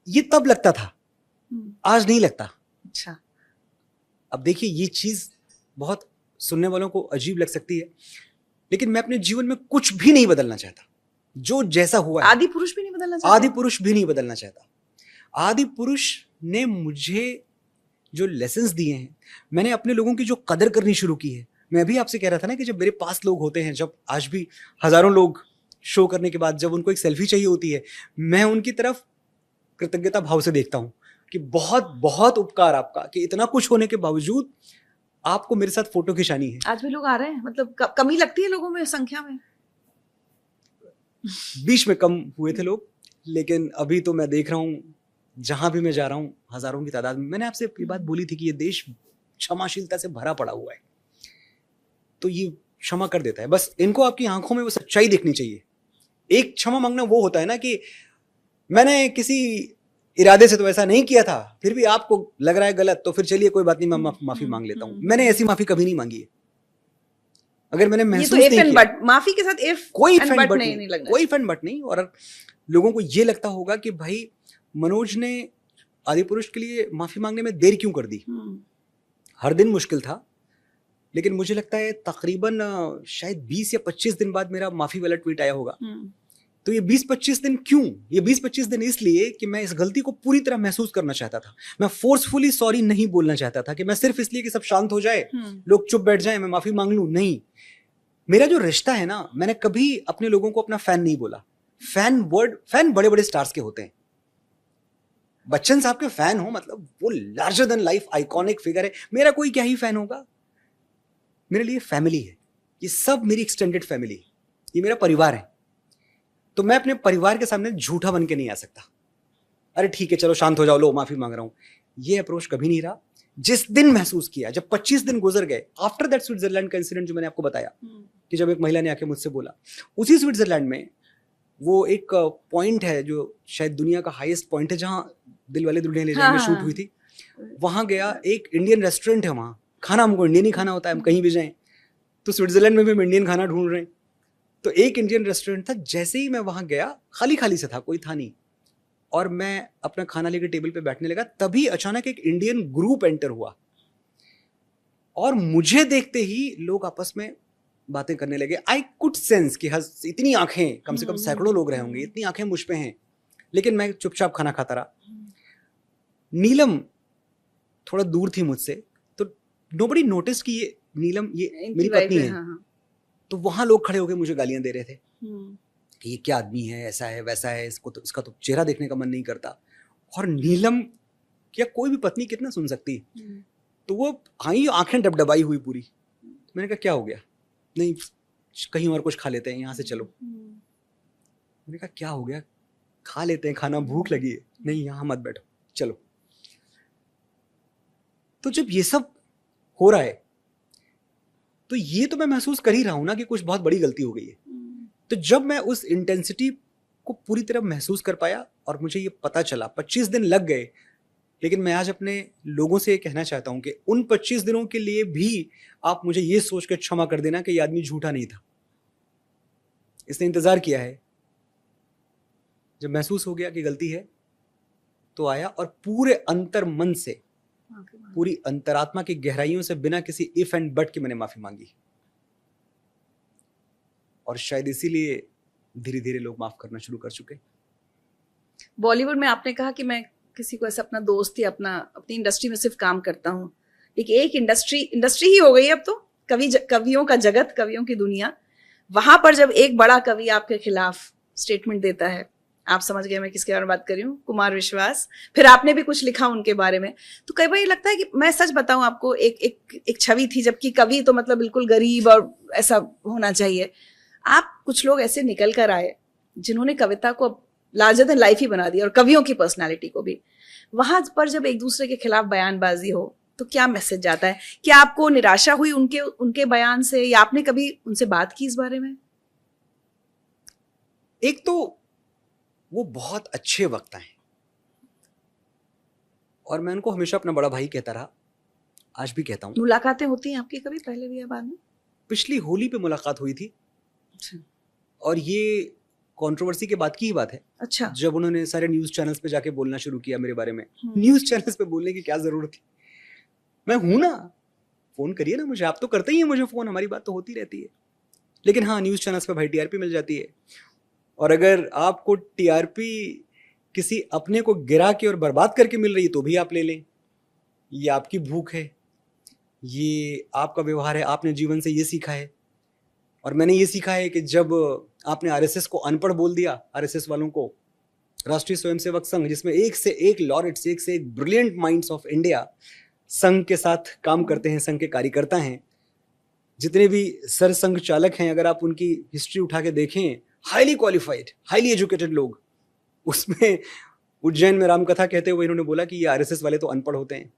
ये तब लगता था, आज नहीं लगता। अच्छा, अब देखिए ये चीज बहुत सुनने वालों को अजीब लग सकती है, लेकिन मैं अपने जीवन में कुछ भी नहीं बदलना चाहता। जो जैसा हुआ है, आदि पुरुष भी नहीं बदलना चाहता। आदि पुरुष भी नहीं बदलना चाहता। आदि पुरुष ने मुझे जो लेसन्स दिए हैं, मैंने अपने लोगों की जो कदर करनी शुरू की है। मैं अभी आपसे कह रहा था ना कि जब मेरे पास लोग होते हैं, जब आज भी हजारों लोग शो करने के बाद जब उनको एक सेल्फी चाहिए होती है, मैं उनकी तरफ कृतज्ञता भाव से देखता हूँ कि बहुत बहुत उपकार आपका कि इतना कुछ होने के बावजूद आपको मेरे साथ फोटो खिंचानी है। आज भी लोग आ रहे हैं, मतलब कमी लगती है लोगों में संख्या में? बीच में कम हुए थे लोग, लेकिन अभी तो मैं देख रहा हूँ जहां भी मैं जा रहा हूँ हजारों की तादाद में। मैंने आपसे ये बात बोली थी कि ये देश क्षमाशीलता से भरा पड़ा हुआ है, तो ये क्षमा कर देता है। बस इनको आपकी आंखों में वो सच्चाई दिखनी चाहिए। एक क्षमा मांगना वो होता है ना कि मैंने किसी इरादे से तो ऐसा नहीं किया था, फिर भी आपको लग रहा है गलत, तो फिर चलिए कोई बात नहीं, मैं माफी मांग लेता हूँ। मैंने ऐसी माफी कभी नहीं मांगी है। अगर मैंने महसूस नहीं किया, बट माफी के साथ इफ कोई एंड बट नहीं लगना, कोई इफ एंड बट नहीं। और लोगों को ये लगता होगा कि भाई मनोज ने आदिपुरुष के लिए माफी मांगने में देर क्यों कर दी। हर दिन मुश्किल था, लेकिन मुझे लगता है तकरीबन शायद 20 या 25 दिन बाद मेरा माफी वाला ट्वीट आया होगा। तो ये 20-25 दिन क्यों? ये 20-25 दिन इसलिए कि मैं इस गलती को पूरी तरह महसूस करना चाहता था। मैं फोर्सफुली सॉरी नहीं बोलना चाहता था कि मैं सिर्फ इसलिए कि सब शांत हो जाए, लोग चुप बैठ जाएं, मैं माफी मांग लूं। नहीं, मेरा जो रिश्ता है ना, मैंने कभी अपने लोगों को अपना फैन नहीं बोला। फैन बड़े बड़े स्टार्स के होते हैं। बच्चन साहब के फैन हो मतलब वो larger than life iconic figure है। मेरा कोई क्या ही फैन होगा, मेरे लिए फैमिली है। ये सब मेरी एक्सटेंडेड फैमिली है, ये मेरा परिवार है। तो मैं अपने परिवार के सामने झूठा बन के नहीं आ सकता। अरे ठीक है चलो शांत हो जाओ, लो माफी मांग रहा हूं, ये अप्रोच कभी नहीं रहा। जिस दिन महसूस किया, जब 25 दिन गुजर गए आफ्टर दैट स्विट्जरलैंड का इंसिडेंट जो मैंने आपको बताया कि जब एक महिला ने आके मुझसे बोला, उसी स्विट्जरलैंड में वो एक पॉइंट है जो शायद दुनिया का हाईएस्ट पॉइंट है जहां दिल वाले दुल्हनिया ले जाएंगे शूट हुई थी। वहां गया, एक इंडियन रेस्टोरेंट है, वहां खाना हमको इंडियन ही खाना होता है, हम कहीं भी जाएं। तो स्विट्जरलैंड में भी हम इंडियन खाना ढूंढ रहे हैं, तो एक इंडियन रेस्टोरेंट था। जैसे ही मैं वहां गया, खाली खाली से था, कोई था नहीं, और मैं अपना खाना लेकर टेबल पे बैठने लगा, तभी अचानक एक इंडियन ग्रुप एंटर हुआ और मुझे देखते ही लोग आपस में बातें करने लगे। आई कुड सेंस कि इतनी आंखें, कम से कम सैकड़ों लोग रहे होंगे, इतनी आंखें मुझ पे हैं, लेकिन मैं चुपचाप खाना खाता रहा। नीलम थोड़ा दूर थी मुझसे, तो नोबडी नोटिस कि ये नीलम ये मेरी पत्नी है। तो वहां लोग खड़े होकर मुझे गालियां दे रहे थे कि ये क्या आदमी है, ऐसा है वैसा है, इसका तो चेहरा देखने का मन नहीं करता। और नीलम क्या कोई भी पत्नी कितना सुन सकती। तो वो आई, आंखें डबडबाई हुई पूरी। मैंने कहा क्या हो गया? नहीं कहीं और कुछ खा लेते हैं, यहाँ से चलो। मैंने कहा क्या हो गया? खा लेते हैं खाना, भूख लगी है। नहीं यहाँ मत बैठो, चलो। तो जब ये सब हो रहा है तो ये तो मैं महसूस कर ही रहा हूं ना कि कुछ बहुत बड़ी गलती हो गई है। तो जब मैं उस इंटेंसिटी को पूरी तरह महसूस कर पाया और मुझे ये पता चला, 25 दिन लग गए, लेकिन मैं आज अपने लोगों से ये कहना चाहता हूं कि उन 25 दिनों के लिए भी आप मुझे ये सोच के क्षमा कर देना कि ये आदमी झूठा नहीं था, इसने इंतजार किया है। जब महसूस हो गया कि गलती है तो आया और पूरे अंतर मन से, पूरी अंतरात्मा की गहराइयों से, बिना किसी इफ एंड बट के मैंने माफी मांगी। और शायद इसीलिए धीरे धीरे लोग माफ करना शुरू कर चुके। बॉलीवुड में आपने कहा कि मैं किसी को ऐसा अपना दोस्त या अपनी इंडस्ट्री में सिर्फ काम करता हूँ, लेकिन एक इंडस्ट्री ही हो गई अब तो, कवियों का जगत, कवियों की दुनिया। वहां पर जब एक बड़ा कवि आपके खिलाफ स्टेटमेंट देता है, आप समझ गए मैं किसके बारे में बात कर रही हूँ, कुमार विश्वास, फिर आपने भी कुछ लिखा उनके बारे में, तो कई बार ये लगता है कि मैं सच बताऊं आपको, एक छवि थी, जबकि कवि तो मतलब बिल्कुल गरीब और ऐसा होना चाहिए। आप कुछ लोग ऐसे निकल कर आए जिन्होंने कविता को लार्जर देन लाइफ ही बना दिया, और कवियों की पर्सनालिटी को भी। वहां पर जब एक दूसरे के खिलाफ बयानबाजी हो तो क्या मैसेज जाता है? क्या आपको निराशा हुई उनके बयान से, या आपने कभी उनसे बात की इस बारे में? एक तो वो बहुत अच्छे वक्ता हैं और मैं उनको हमेशा अपना बड़ा भाई कहता रहा, आज भी कहता हूँ। मुलाकातें होती हैं आपकी कभी, पहले भी या बाद में? पिछली होली पे मुलाकात हुई थी। अच्छा। और ये कंट्रोवर्सी के बाद की ही बात है। अच्छा। जब उन्होंने सारे न्यूज चैनल्स पे जाके बोलना शुरू किया मेरे बारे में। न्यूज चैनल्स पे बोलने की क्या जरूरत थी? मैं हूं ना, फोन करिए ना मुझे, आप तो करते ही हैं मुझे फोन, हमारी बात तो होती रहती है। लेकिन हाँ, न्यूज चैनल्स पे भाई टीआरपी मिल जाती है, और अगर आपको टीआरपी किसी अपने को गिरा के और बर्बाद करके मिल रही है तो भी आप ले लें। ये आपकी भूख है, ये आपका व्यवहार है, आपने जीवन से ये सीखा है। और मैंने ये सीखा है कि जब आपने आरएसएस को अनपढ़ बोल दिया, आरएसएस वालों को, राष्ट्रीय स्वयंसेवक संघ, जिसमें एक से एक लॉरेट्स, एक से एक ब्रिलियंट माइंड्स ऑफ इंडिया संघ के साथ काम करते हैं, संघ के कार्यकर्ता हैं। जितने भी सर संघ चालक हैं, अगर आप उनकी हिस्ट्री उठा के देखें, हाईली क्वालिफाइड, हाईली एजुकेटेड लोग। उसमें उज्जैन में रामकथा कहते हुए इन्होंने बोला कि ये आरएसएस वाले तो अनपढ़ होते हैं।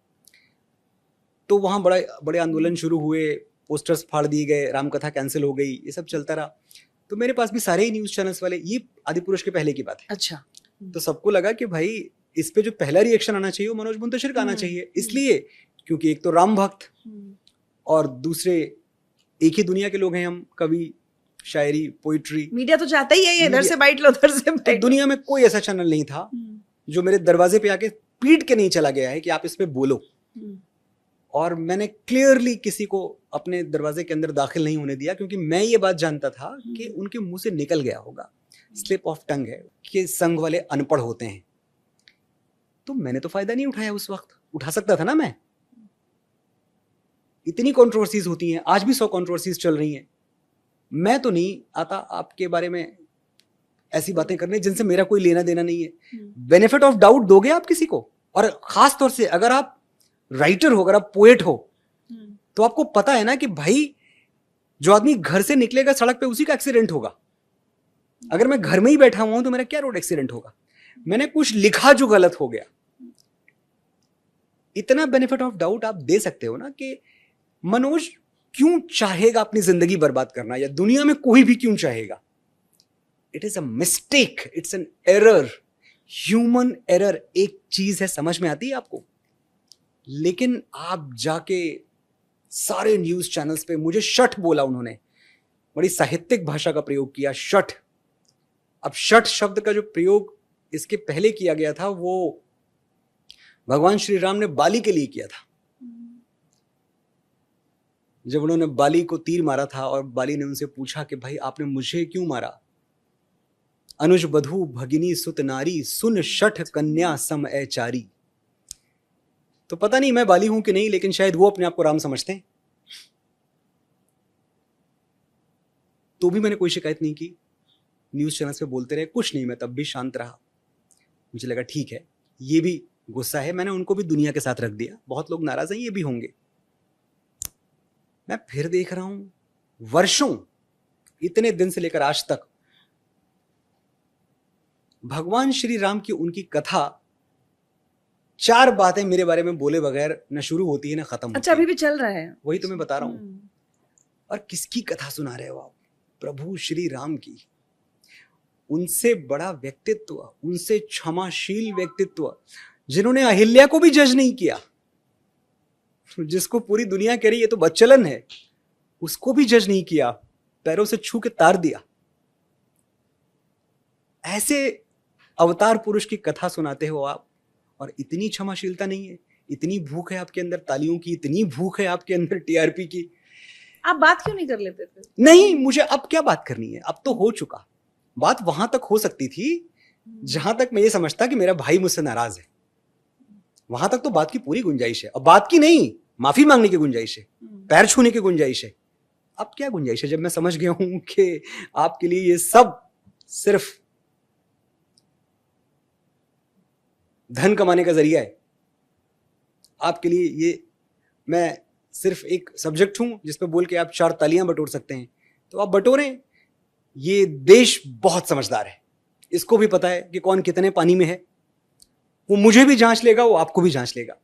तो वहां बड़े आंदोलन शुरू हुए, पोस्टर्स फाड़ दिए गए, रामकथा कैंसिल हो गई, ये सब चलता रहा। तो मेरे पास भी सारे ही न्यूज चैनल्स वाले, ये आदिपुरुष के पहले की बात है। अच्छा। तो सबको लगा कि भाई इस पे जो पहला रिएक्शन आना चाहिए वो मनोज मुंतशिर का आना चाहिए, इसलिए क्योंकि एक तो राम भक्त और दूसरे एक ही दुनिया के लोग हैं हम, कवि, शायरी, पोइट्री। मीडिया तो चाहता ही है ये इधर से बाइट लो उधर से बाइट। तो दुनिया में कोई ऐसा चैनल नहीं था जो मेरे दरवाजे पे आके पीट के नहीं चला गया है कि आप इस पे बोलो। और मैंने क्लियरली किसी को अपने दरवाजे के अंदर दाखिल नहीं होने दिया, क्योंकि मैं ये बात जानता था कि उनके मुंह से निकल गया होगा, स्लिप ऑफ टंग है कि संघ वाले अनपढ़ होते हैं। तो मैंने तो फायदा नहीं उठाया उस वक्त, उठा सकता था ना मैं। इतनी कंट्रोवर्सीज होती हैं, आज भी 100 कंट्रोवर्सीज चल रही हैं। मैं तो नहीं आता आपके बारे में ऐसी बातें करने जिनसे मेरा कोई लेना देना नहीं है। बेनिफिट ऑफ डाउट दोगे आप किसी को, और खास तौर से अगर आप राइटर हो, अगर आप पोएट हो, तो आपको पता है ना कि भाई जो आदमी घर से निकलेगा सड़क पे उसी का एक्सीडेंट होगा। अगर मैं घर में ही बैठा हुआ हूं तो मेरा क्या रोड एक्सीडेंट होगा? मैंने कुछ लिखा जो गलत हो गया। इतना बेनिफिट ऑफ डाउट आप दे सकते हो ना कि मनोज क्यों चाहेगा अपनी जिंदगी बर्बाद करना, या दुनिया में कोई भी क्यों चाहेगा। It is a mistake, it's an error, human error. एक चीज है, समझ में आती है आपको, लेकिन आप जाके सारे न्यूज चैनल्स पे मुझे शठ बोला उन्होंने, बड़ी साहित्यिक भाषा का प्रयोग किया, शठ। अब शठ शब्द का जो प्रयोग इसके पहले किया गया था वो भगवान श्री राम ने बाली के लिए किया था। जब उन्होंने बाली को तीर मारा था और बाली ने उनसे पूछा कि भाई आपने मुझे क्यों मारा, अनुज बधू भगिनी सुत नारी, सुन शठ कन्या सम ऐचारी। तो पता नहीं मैं बाली हूं कि नहीं, लेकिन शायद वो अपने आप को राम समझते हैं। तो भी मैंने कोई शिकायत नहीं की, न्यूज चैनल्स पे बोलते रहे, कुछ नहीं, मैं तब भी शांत रहा। मुझे लगा ठीक है, ये भी गुस्सा है, मैंने उनको भी दुनिया के साथ रख दिया। बहुत लोग नाराज हैं, ये भी होंगे। मैं फिर देख रहा हूं वर्षों, इतने दिन से लेकर आज तक, भगवान श्री राम की उनकी कथा 4 बातें मेरे बारे में बोले बगैर न शुरू होती है न खत्म होती है। अच्छा, अभी भी चल रहा है? वही तो मैं बता रहा हूं। और किसकी कथा सुना रहे हो आप? प्रभु श्री राम की। उनसे बड़ा व्यक्तित्व, उनसे क्षमाशील व्यक्तित्व, जिन्होंने अहिल्या को भी जज नहीं किया, जिसको पूरी दुनिया कह रही है तो बच्चलन है, उसको भी जज नहीं किया, पैरों से छू के तार दिया। ऐसे अवतार पुरुष की कथा सुनाते हो आप, और इतनी क्षमाशीलता नहीं है, इतनी भूख है आपके अंदर तालियों की, इतनी भूख है आपके अंदर टीआरपी की। आप बात क्यों नहीं कर लेते थे? नहीं, मुझे अब क्या बात करनी है, अब तो हो चुका। बात वहां तक हो सकती थी जहां तक मैं ये समझता कि मेरा भाई मुझसे नाराज है, वहां तक तो बात की पूरी गुंजाइश है। अब बात की नहीं, माफी मांगने की गुंजाइश है, पैर छूने की गुंजाइश है। अब क्या गुंजाइश है, जब मैं समझ गया हूं कि आपके लिए ये सब सिर्फ धन कमाने का जरिया है, आपके लिए ये मैं सिर्फ एक सब्जेक्ट हूं जिसपे बोल के आप 4 तालियां बटोर सकते हैं, तो आप बटोरें। ये देश बहुत समझदार है, इसको भी पता है कि कौन कितने पानी में है। वो मुझे भी जांच लेगा, वो आपको भी जांच लेगा।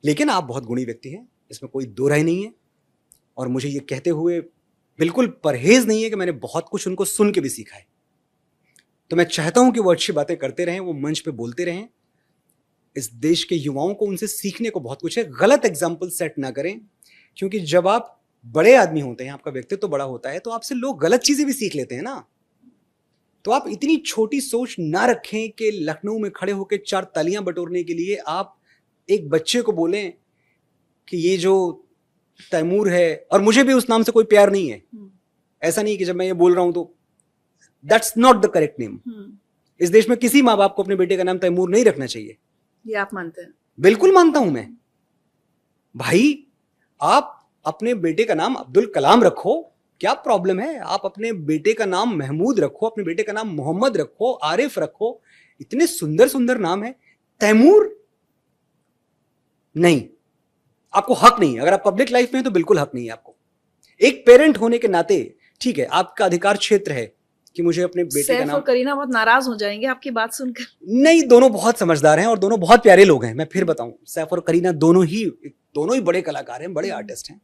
लेकिन आप बहुत गुणी व्यक्ति हैं, इसमें कोई दो राय नहीं है। और मुझे ये कहते हुए बिल्कुल परहेज नहीं है कि मैंने बहुत कुछ उनको सुन के भी सीखा है। तो मैं चाहता हूं कि वो अच्छी बातें करते रहें, वो मंच पे बोलते रहें। इस देश के युवाओं को उनसे सीखने को बहुत कुछ है। गलत एग्जाम्पल सेट ना करें, क्योंकि जब आप बड़े आदमी होते हैं, आपका व्यक्तित्व तो बड़ा होता है, तो आपसे लोग गलत चीजें भी सीख लेते हैं ना। तो आप इतनी छोटी सोच ना रखें कि लखनऊ में खड़े होकर 4 तालियां बटोरने के लिए आप एक बच्चे को बोलें कि ये जो तैमूर है, और मुझे भी उस नाम से कोई प्यार नहीं है। ऐसा नहीं कि जब मैं ये बोल रहा हूं तो that's not the correct name. इस देश में किसी माँ बाप को अपने बेटे का नाम तैमूर नहीं रखना चाहिए। ये आप मानते हैं? बिल्कुल मानता हूं मैं। भाई, आप अपने बेटे का नाम अब्दुल कलाम रखो, क्या प्रॉब्लम है? आप अपने बेटे का नाम महमूद रखो, अपने बेटे का नाम मोहम्मद रखो, आरिफ रखो, इतने सुंदर सुंदर नाम है। तैमूर नहीं, आपको हक नहीं है। अगर आप पब्लिक लाइफ में हैं तो बिल्कुल हक नहीं है आपको। एक पेरेंट होने के नाते ठीक है, आपका अधिकार क्षेत्र है कि मुझे अपने बेटे का सैफ नाम। और करीना बहुत नाराज हो जाएंगे आपकी बात सुनकर। नहीं, दोनों बहुत समझदार हैं और दोनों बहुत प्यारे लोग हैं। मैं फिर बताऊं, सैफ और करीना दोनों ही बड़े कलाकार हैं, बड़े आर्टिस्ट हैं।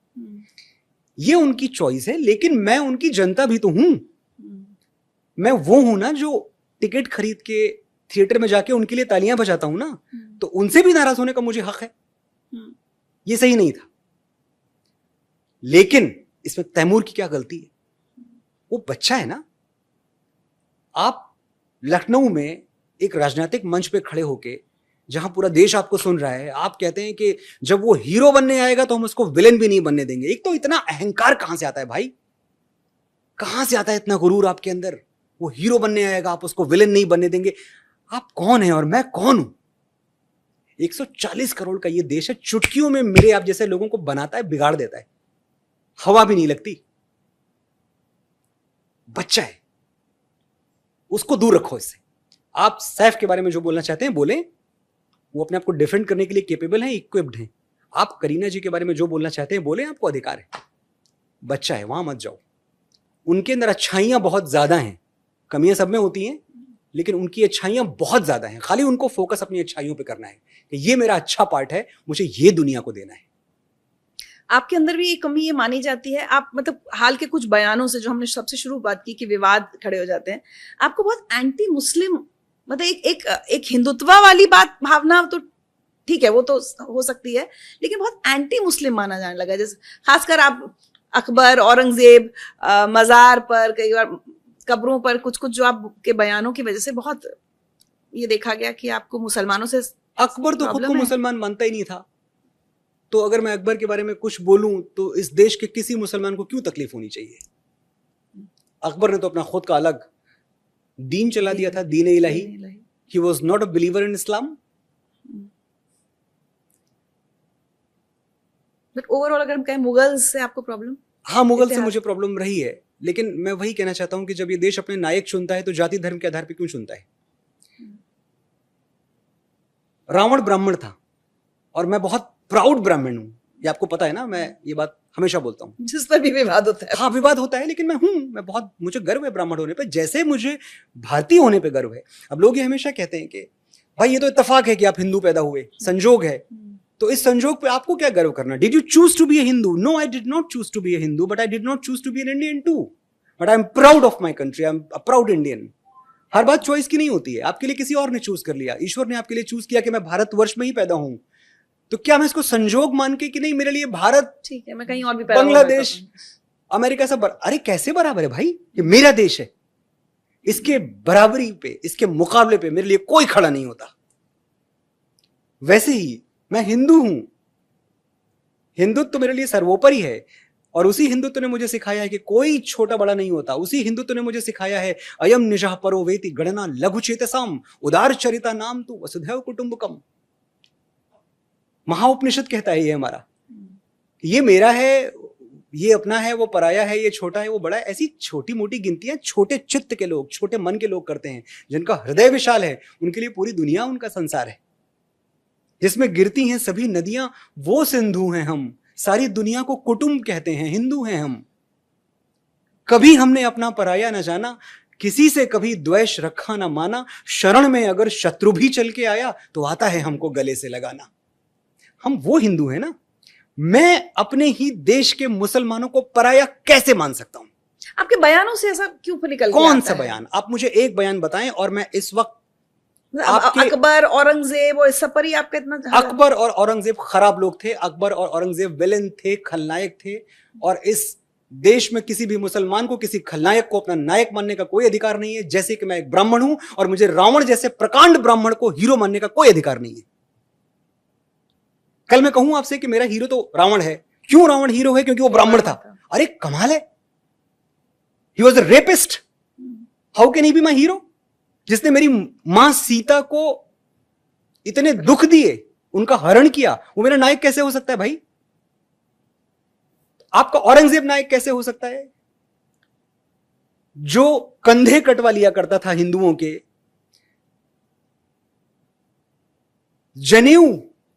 ये उनकी चॉइस है, लेकिन मैं उनकी जनता भी तो हूं। मैं वो हूं ना जो टिकट खरीद के थिएटर में जाके उनके लिए तालियां बजाता हूं ना, तो उनसे भी नाराज होने का मुझे हक है। ये सही नहीं था, लेकिन इसमें तैमूर की क्या गलती है? वो बच्चा है ना। आप लखनऊ में एक राजनीतिक मंच पे खड़े होके, जहां पूरा देश आपको सुन रहा है, आप कहते हैं कि जब वो हीरो बनने आएगा तो हम उसको विलेन भी नहीं बनने देंगे। एक तो इतना अहंकार कहां से आता है भाई? कहां से आता है इतना गुरूर आपके अंदर? वो हीरो बनने आएगा, आप उसको विलेन नहीं बनने देंगे। आप कौन है और मैं कौन हूं? 140 करोड़ का ये देश है, चुटकियों में मेरे आप जैसे लोगों को बनाता है, बिगाड़ देता है। हवा भी नहीं लगती। बच्चा है, उसको दूर रखो इससे। आप सैफ के बारे में जो बोलना चाहते हैं बोलें, वो अपने आप को डिफेंड करने के लिए केपेबल हैं, इक्विप्ड हैं। आप करीना जी के बारे में जो बोलना चाहते हैं बोलें, आपको अधिकार है। बच्चा है, वहां मत जाओ। उनके अंदर अच्छाइयां बहुत ज्यादा हैं, कमियां सब में होती हैं, लेकिन उनकी अच्छाइयां बहुत ज्यादा हैं। खाली उनको फोकस अपनी अच्छाइयों पे करना है कि ये मेरा अच्छा पार्ट है, मुझे ये दुनिया को देना है। आपके अंदर भी एक कमी ये मानी जाती है, आप मतलब हाल के कुछ बयानों से, जो हमने सबसे शुरू बात की कि विवाद खड़े हो जाते हैं, आपको बहुत एंटी मुस्लिम, मतलब एक हिंदुत्व वाली बात, भावना तो ठीक है, वो तो हो सकती है, लेकिन बहुत एंटी मुस्लिम माना जाने लगा। जैसे खासकर आप अकबर, औरंगजेब, मजार पर, कई बार कब्रों पर, कुछ कुछ जो आपके बयानों की वजह से बहुत ये देखा गया कि आपको मुसलमानों से अकबर तो खुद को मुसलमान मानता ही नहीं था, तो अगर मैं अकबर के बारे में कुछ बोलूं तो इस देश के किसी मुसलमान को क्यों तकलीफ होनी चाहिए? अकबर ने तो अपना खुद का अलग दीन चला दिया था, Din Ilahi. He was not a believer in Islam. But overall अगर हम कहें, मुगल्स से आपको प्रॉब्लम? हाँ, मुगल से मुझे प्रॉब्लम रही है, लेकिन मैं वही कहना चाहता हूं कि जब ये देश अपने नायक चुनता है तो जाति धर्म के आधार पर क्यों चुनता है? रावण ब्राह्मण था और मैं बहुत प्राउड ब्राह्मण हूं, ये आपको पता है ना। मैं ये बात हमेशा बोलता हूं, जिस पर भी विवाद होता है। हाँ, विवाद होता है, लेकिन मैं बहुत, मुझे गर्व है ब्राह्मण होने पे, जैसे मुझे भारतीय होने पे गर्व है। अब लोग ये हमेशा कहते हैं कि भाई ये तो इत्तेफाक है कि आप हिंदू पैदा हुए, संजोग है, तो इस संजोग पे आपको क्या गर्व करना? Did you choose to be a Hindu? No, I did not choose to be a Hindu, but I did not choose to be an Indian too. But I am proud of my country, I am a proud Indian. हर बात choice की नहीं होती है। आपके लिए किसी और ने चूज कर लिया, ईश्वर ने आपके लिए चूज किया कि मैं भारतवर्ष में ही पैदा हूं, तो क्या मैं इसको संजोग मान के कि नहीं मेरे लिए भारत ठीक है, मैं कहीं और भी पैदा, बांग्लादेश, अमेरिका सब अरे कैसे बराबर है भाई? ये मेरा देश है, इसके बराबरी पे, इसके मुकाबले पे मेरे लिए कोई खड़ा नहीं होता। वैसे ही मैं हिंदू हूं, हिंदुत्व तो मेरे लिए सर्वोपरि है, और उसी हिंदुत्व ने मुझे सिखाया है कि कोई छोटा बड़ा नहीं होता। उसी हिंदुत्व ने मुझे सिखाया है अयम निजः परो वेति गणना लघु चेतसाम उदार चरिता नाम तु वसुधैव कुटुंबकम। महाउपनिषद कहता है ये हमारा, ये मेरा है, ये अपना है, वो पराया है, ये छोटा है, वो बड़ा है। ऐसी छोटी मोटी गिनतियां छोटे चित्त के लोग, छोटे मन के लोग करते हैं। जिनका हृदय विशाल है उनके लिए पूरी दुनिया उनका संसार है। जिसमें गिरती हैं सभी नदियां वो सिंधु हैं हम, सारी दुनिया को कुटुंब कहते हैं, हिंदू हैं हम। कभी हमने अपना पराया न जाना, किसी से कभी द्वेष रखा न माना। शरण में अगर शत्रु भी चल के आया तो आता है हमको गले से लगाना। हम वो हिंदू हैं ना। मैं अपने ही देश के मुसलमानों को पराया कैसे मान सकता हूं? आपके बयानों से ऐसा क्यों निकल कौन सा बयान? आप मुझे एक बयान बताएं और मैं इस वक्त अकबर, औरंगजेब और इस सब पर ही आपका इतना। अकबर और औरंगजेब खराब लोग थे, अकबर और औरंगजेब विलेन थे, खलनायक थे, और इस देश में किसी भी मुसलमान को किसी खलनायक को अपना नायक मानने का कोई अधिकार नहीं है। जैसे कि मैं एक ब्राह्मण हूं और मुझे रावण जैसे प्रकांड ब्राह्मण को हीरो मानने का कोई अधिकार नहीं है। कल मैं कहूं आपसे कि मेरा हीरो तो रावण है, क्यों रावण हीरो है? क्योंकि वो ब्राह्मण था। अरे कमाल है, he was a rapist, how can he be my hero? जिसने मेरी मां सीता को इतने दुख दिए, उनका हरण किया, वो मेरा नायक कैसे हो सकता है भाई? आपका औरंगजेब नायक कैसे हो सकता है? जो कंधे कटवा लिया करता था हिंदुओं के, जनेऊ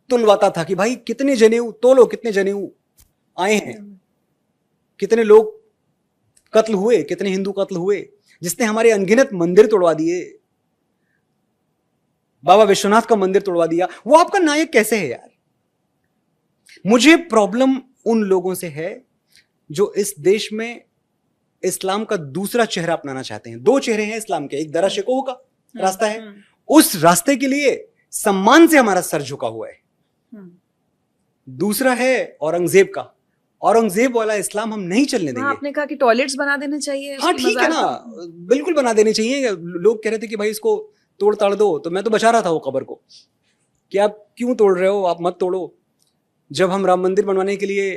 तुलवाता था कि भाई कितने जनेऊ तोलो, कितने जनेऊ आए हैं, कितने लोग कत्ल हुए, कितने हिंदू कत्ल हुए, जिसने हमारे अनगिनत मंदिर तोड़वा दिए, बाबा विश्वनाथ का मंदिर तोड़वा दिया, वो आपका नायक कैसे है यार? मुझे प्रॉब्लम उन लोगों से है जो इस देश में इस्लाम का दूसरा चेहरा अपनाना चाहते हैं। दो चेहरे हैं इस्लाम के, एक दरा शिकोह का रास्ता है, उस रास्ते के लिए सम्मान से हमारा सर झुका हुआ है, दूसरा है औरंगजेब का। औरंगजेब वाला इस्लाम हम नहीं चलने देंगे। आपने कहा कि टॉयलेट्स बना देने चाहिए। हाँ ठीक है ना, बिल्कुल बना देने चाहिए। लोग कह रहे थे कि भाई इसको तोड़ ताड़ दो, तो मैं तो बचा रहा था वो कब्र को कि आप क्यों तोड़ रहे हो, आप मत तोड़ो। जब हम राम मंदिर बनवाने के लिए,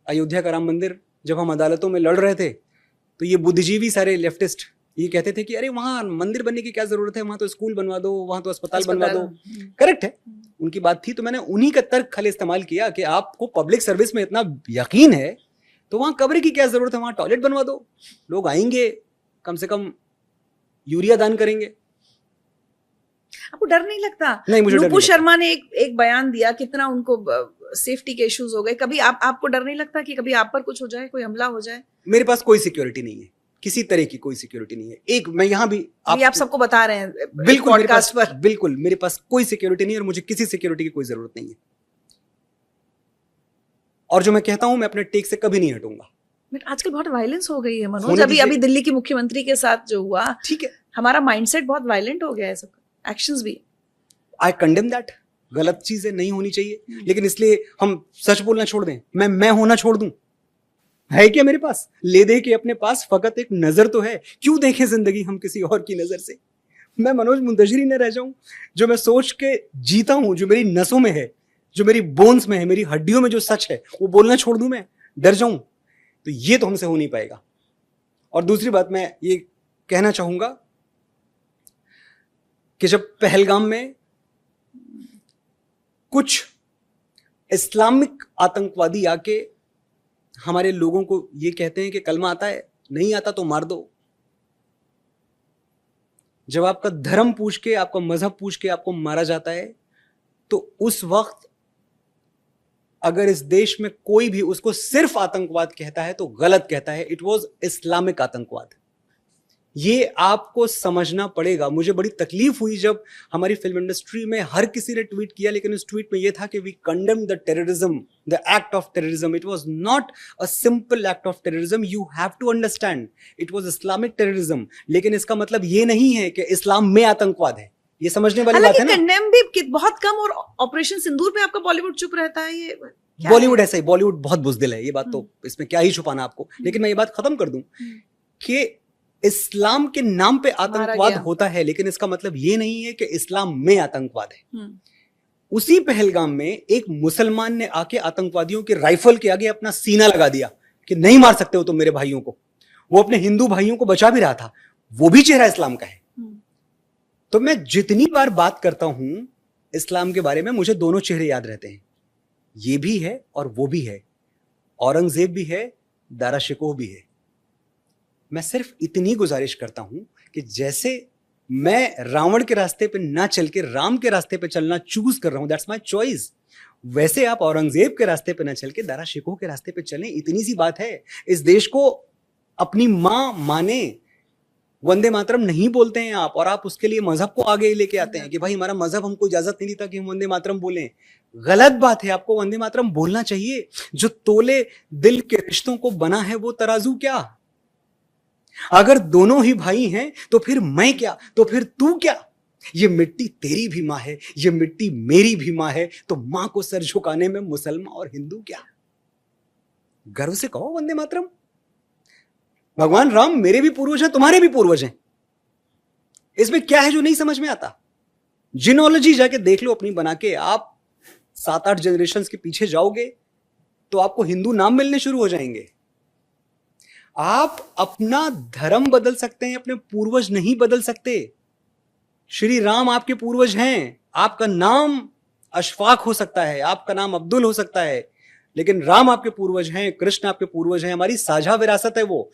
अयोध्या का राम मंदिर, जब हम अदालतों में लड़ रहे थे, तो ये बुद्धिजीवी सारे लेफ्टिस्ट ये कहते थे कि अरे वहां मंदिर बनने की क्या जरूरत है, वहां तो स्कूल बनवा दो, वहां तो अस्पताल बनवा दो। करेक्ट है, उनकी बात थी। तो मैंने उन्हीं का तर्क खाली इस्तेमाल किया कि आपको पब्लिक सर्विस में इतना यकीन है तो वहां कब्र की क्या जरूरत है, वहां टॉयलेट बनवा दो, लोग आएंगे, कम से कम यूरिया दान करेंगे। आपको डर नहीं लगता? नहीं, मुझे नुपुर शर्मा ने एक बयान दिया, कितना उनको सेफ्टी के इश्यूज हो गए। कभी आपको डर नहीं लगता कि कभी आप पर कुछ हो जाए, कोई हमला हो जाए? मेरे पास कोई सिक्योरिटी नहीं है, किसी तरह की कोई सिक्योरिटी नहीं है। एक मैं यहाँ भी आप सबको बता रहे हैं बिल्कुल पॉडकास्ट पर, बिल्कुल मेरे पास कोई सिक्योरिटी नहीं है और मुझे किसी सिक्योरिटी की कोई जरूरत नहीं है। और जो मैं कहता हूं, मैं अपने टेक से कभी नहीं हटूंगा। आजकल बहुत वायलेंस हो गई है मनोज। अभी दिल्ली की मुख्यमंत्री के साथ जो हुआ, ठीक है, हमारा माइंडसेट बहुत वायलेंट हो गया है, सब एक्शंस भी। आई कंडेम दैट, गलत चीजें नहीं होनी चाहिए, लेकिन इसलिए हम सच बोलना छोड़ दें, मैं होना छोड़ दूं? है क्या मेरे पास? ले दे के अपने पास फकत एक नजर तो है, क्यों देखें जिंदगी हम किसी और की नजर से? मैं मनोज मुंतशिरी न रह जाऊं? जो मैं सोच के जीता हूं, जो मेरी नसों में है, जो मेरी बोन्स में है, मेरी हड्डियों में जो सच है, वो बोलना छोड़ दूं, मैं डर जाऊं? तो ये तो हमसे हो नहीं पाएगा। और दूसरी बात मैं ये कहना चाहूंगा कि जब पहलगाम में कुछ इस्लामिक आतंकवादी आके हमारे लोगों को ये कहते हैं कि कलमा आता है, नहीं आता तो मार दो। जब आपका धर्म पूछ के, आपका मजहब पूछ के आपको मारा जाता है, तो उस वक्त अगर इस देश में कोई भी उसको सिर्फ आतंकवाद कहता है तो गलत कहता है। इट वॉज इस्लामिक आतंकवाद। ये आपको समझना पड़ेगा। मुझे बड़ी तकलीफ हुई जब हमारी फिल्म इंडस्ट्री में हर किसी ने ट्वीट किया, लेकिन उस ट्वीट में यह था कि we condemn the terrorism, the act of terrorism. It was not a simple act of terrorism, you have to understand it was Islamic terrorism. लेकिन इसका मतलब ये नहीं है कि इस्लाम में आतंकवाद है, ये समझने वाली बात है ना। कंडेम भी बहुत कम, और ऑपरेशन सिंदूर पे आपका बॉलीवुड चुप रहता है। ये बॉलीवुड ऐसा ही, बॉलीवुड बहुत बुज़दिल है, ये बात तो इसमें क्या ही छुपाना आपको। लेकिन मैं ये बात खत्म कर दूं कि इस्लाम के नाम पे आतंकवाद होता है, लेकिन इसका मतलब ये नहीं है कि इस्लाम में आतंकवाद है। उसी पहलगाम में एक मुसलमान ने आके आतंकवादियों के राइफल के आगे अपना सीना लगा दिया कि नहीं मार सकते हो तुम मेरे भाइयों को। वो अपने हिंदू भाइयों को बचा भी रहा था, वो भी चेहरा इस्लाम का है। तो मैं जितनी बार बात करता हूं इस्लाम के बारे में, मुझे दोनों चेहरे याद रहते हैं, ये भी है और वो भी है, औरंगजेब भी है, दारा शिकोह भी है। मैं सिर्फ इतनी गुजारिश करता हूं कि जैसे मैं रावण के रास्ते पे ना चल के राम के रास्ते पे चलना चूज कर रहा हूं, दैट्स माय चॉइस, वैसे आप औरंगजेब के रास्ते पे ना चल के दारा शिकोह के रास्ते पे चलें। इतनी सी बात है। इस देश को अपनी मां माने, वंदे मातरम नहीं बोलते हैं आप, और आप उसके लिए मजहब को आगे लेके आते हैं कि भाई हमारा मजहब हमको इजाजत नहीं देता कि हम वंदे मातरम बोलें। गलत बात है, आपको वंदे मातरम बोलना चाहिए। जो तोले दिल के रिश्तों को बना है वो तराजू क्या? अगर दोनों ही भाई हैं तो फिर मैं क्या, तो फिर तू क्या? ये मिट्टी तेरी भी मां है, ये मिट्टी मेरी भी मां है, तो मां को सर झुकाने में मुसलमान और हिंदू क्या? गर्व से कहो वंदे मातरम। भगवान राम मेरे भी पूर्वज हैं, तुम्हारे भी पूर्वज हैं। इसमें क्या है जो नहीं समझ में आता? जिनोलॉजी जाके देख लो अपनी बना के। आप 7-8 जनरेशन के पीछे जाओगे तो आपको हिंदू नाम मिलने शुरू हो जाएंगे। आप अपना धर्म बदल सकते हैं, अपने पूर्वज नहीं बदल सकते। श्री राम आपके पूर्वज हैं। आपका नाम अशफाक हो सकता है, आपका नाम अब्दुल हो सकता है, लेकिन राम आपके पूर्वज हैं, कृष्ण आपके पूर्वज हैं। हमारी साझा विरासत है वो।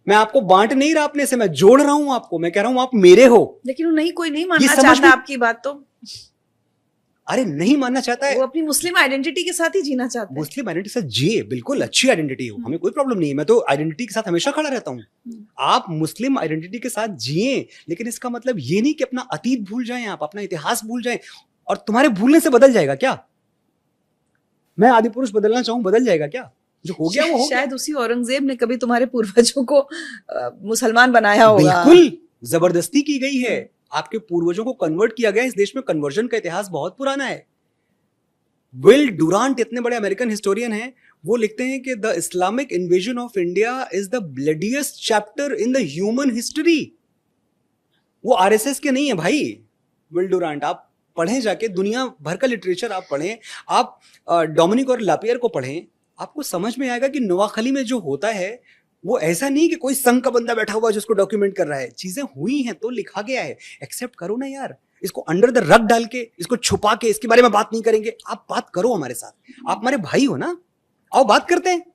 मैं आपको बांट नहीं रहा अपने से, मैं जोड़ रहा हूं आपको, मैं कह रहा हूं आप मेरे हो। लेकिन नहीं, कोई नहीं मानना चाहता आपकी बात तो। अरे नहीं मानना चाहता है, वो अपनी मुस्लिम आइडेंटिटी के साथ ही जीना चाहता है। मुस्लिम आइडेंटिटी से जिए, बिल्कुल अच्छी आइडेंटिटी हो, हमें कोई प्रॉब्लम नहीं है, मैं तो आइडेंटिटी के साथ हमेशा खड़ा रहता हूं। आप मुस्लिम आइडेंटिटी के साथ जिए, लेकिन इसका मतलब ये नहीं कि अपना अतीत भूल जाएं, आप अपना इतिहास भूल जाएं। और तुम्हारे भूलने से बदल जाएगा क्या? मैं आदि पुरुष बदलना चाहूं, बदल जाएगा क्या? जो हो गया वो हो शायद उसी औरंगजेब ने कभी तुम्हारे पूर्वजों को मुसलमान बनाया होगा। बिल्कुल जबरदस्ती की गई है, आपके पूर्वजों को कन्वर्ट किया गया। इस देश में कन्वर्जन का इतिहास बहुत पुराना है। विल डुरांट इतने बड़े अमेरिकन हिस्टोरियन हैं, वो लिखते हैं कि the Islamic invasion of India is the bloodiest chapter in the human history. वो आरएसएस के नहीं है भाई विल डुरांट। आप पढ़ें जाके, दुनिया भर का लिटरेचर आप पढ़ें, आप डोमिनिक और लापियर को पढ़ें, आपको समझ में आएगा कि नवाखली में जो होता है वो ऐसा नहीं कि कोई संघ का बंदा बैठा हुआ जिसको डॉक्यूमेंट कर रहा है। चीजें हुई हैं तो लिखा गया है, एक्सेप्ट करो ना यार। इसको अंडर द रग डाल के, इसको छुपा के, इसके बारे में बात नहीं करेंगे। आप बात करो हमारे साथ, आप हमारे भाई हो ना, आओ बात करते हैं।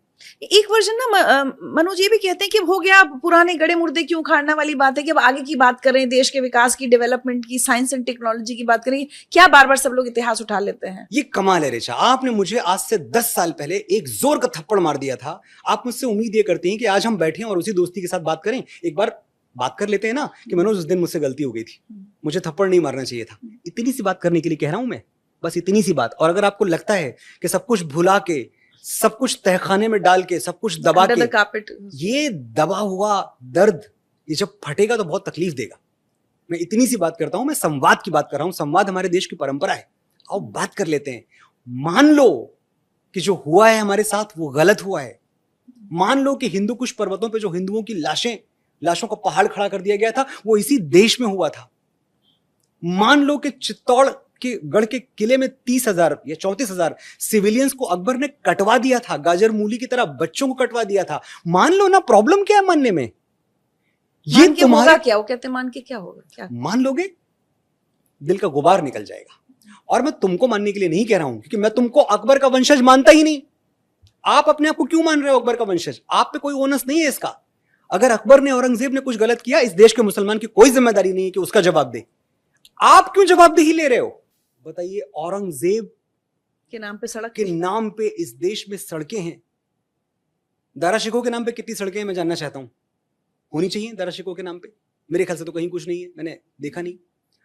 एक वर्जन ना मनोज ये भी कहते हैं कि हो गया, पुराने गड़े मुर्दे क्यों उखाड़ना वाली बात है कि अब आगे की बात करें, देश के विकास की, डेवलपमेंट की, साइंस एंड टेक्नोलॉजी की बात करें। क्या बार बार सब लोग इतिहास उठा लेते हैं? ये कमाल है ऋचा, आपने मुझे आज से 10 साल पहले एक जोर का थप्पड़ मार दिया था। आप मुझसे उम्मीद ये करती हैं कि आज हम बैठे और उसी दोस्ती के साथ बात करें। एक बार बात कर लेते हैं ना कि मनोज उस दिन मुझसे गलती हो गई थी, मुझे थप्पड़ नहीं मारना चाहिए था। इतनी सी बात करने के लिए कह रहा हूं मैं, बस इतनी सी बात। और अगर आपको लगता है कि सब कुछ भुला के, सब कुछ तहखाने में डाल के, सब कुछ दबा के, ये दबा हुआ दर्द ये जब फटेगा तो बहुत तकलीफ देगा। मैं इतनी सी बात करता हूं, मैं संवाद की बात कर रहा हूं। संवाद हमारे देश की परंपरा है, आओ बात कर लेते हैं। मान लो कि जो हुआ है हमारे साथ वो गलत हुआ है। मान लो कि हिंदू कुश पर्वतों पे जो हिंदुओं की लाशों का पहाड़ खड़ा कर दिया गया था वो इसी देश में हुआ था। मान लो कि चित्तौड़ के गढ़ के किले में 30,000 या 34,000 सिविलियंस को अकबर ने कटवा दिया था, गाजर मूली की तरह बच्चों को कटवा दिया था। मान लो ना, प्रॉब्लम क्या है मानने में? ये तुम्हारा क्या, वो कहते मान के क्या होगा? क्या मान लोगे? दिल का गुबार निकल जाएगा। और मैं तुमको मानने के लिए नहीं कह रहा हूं, क्योंकि मैं तुमको अकबर का वंशज मानता ही नहीं। आप अपने आप को क्यों मान रहे हो अकबर का वंशज? आप पे कोई ओनस नहीं है इसका। अगर अकबर ने, औरंगजेब ने कुछ गलत किया, इस देश के मुसलमान की कोई जिम्मेदारी नहीं है कि उसका जवाब दे। आप क्यों जवाबदेही ले रहे हो? बताइए, औरंगजेब के नाम पे सड़क, के नाम पे इस देश में सड़कें हैं। दारा शिकोह के नाम पे कितनी सड़कें हैं मैं जानना चाहता हूं। होनी चाहिए दारा शिकोह के नाम पे? मेरे ख्याल से तो कहीं कुछ नहीं है, मैंने देखा नहीं।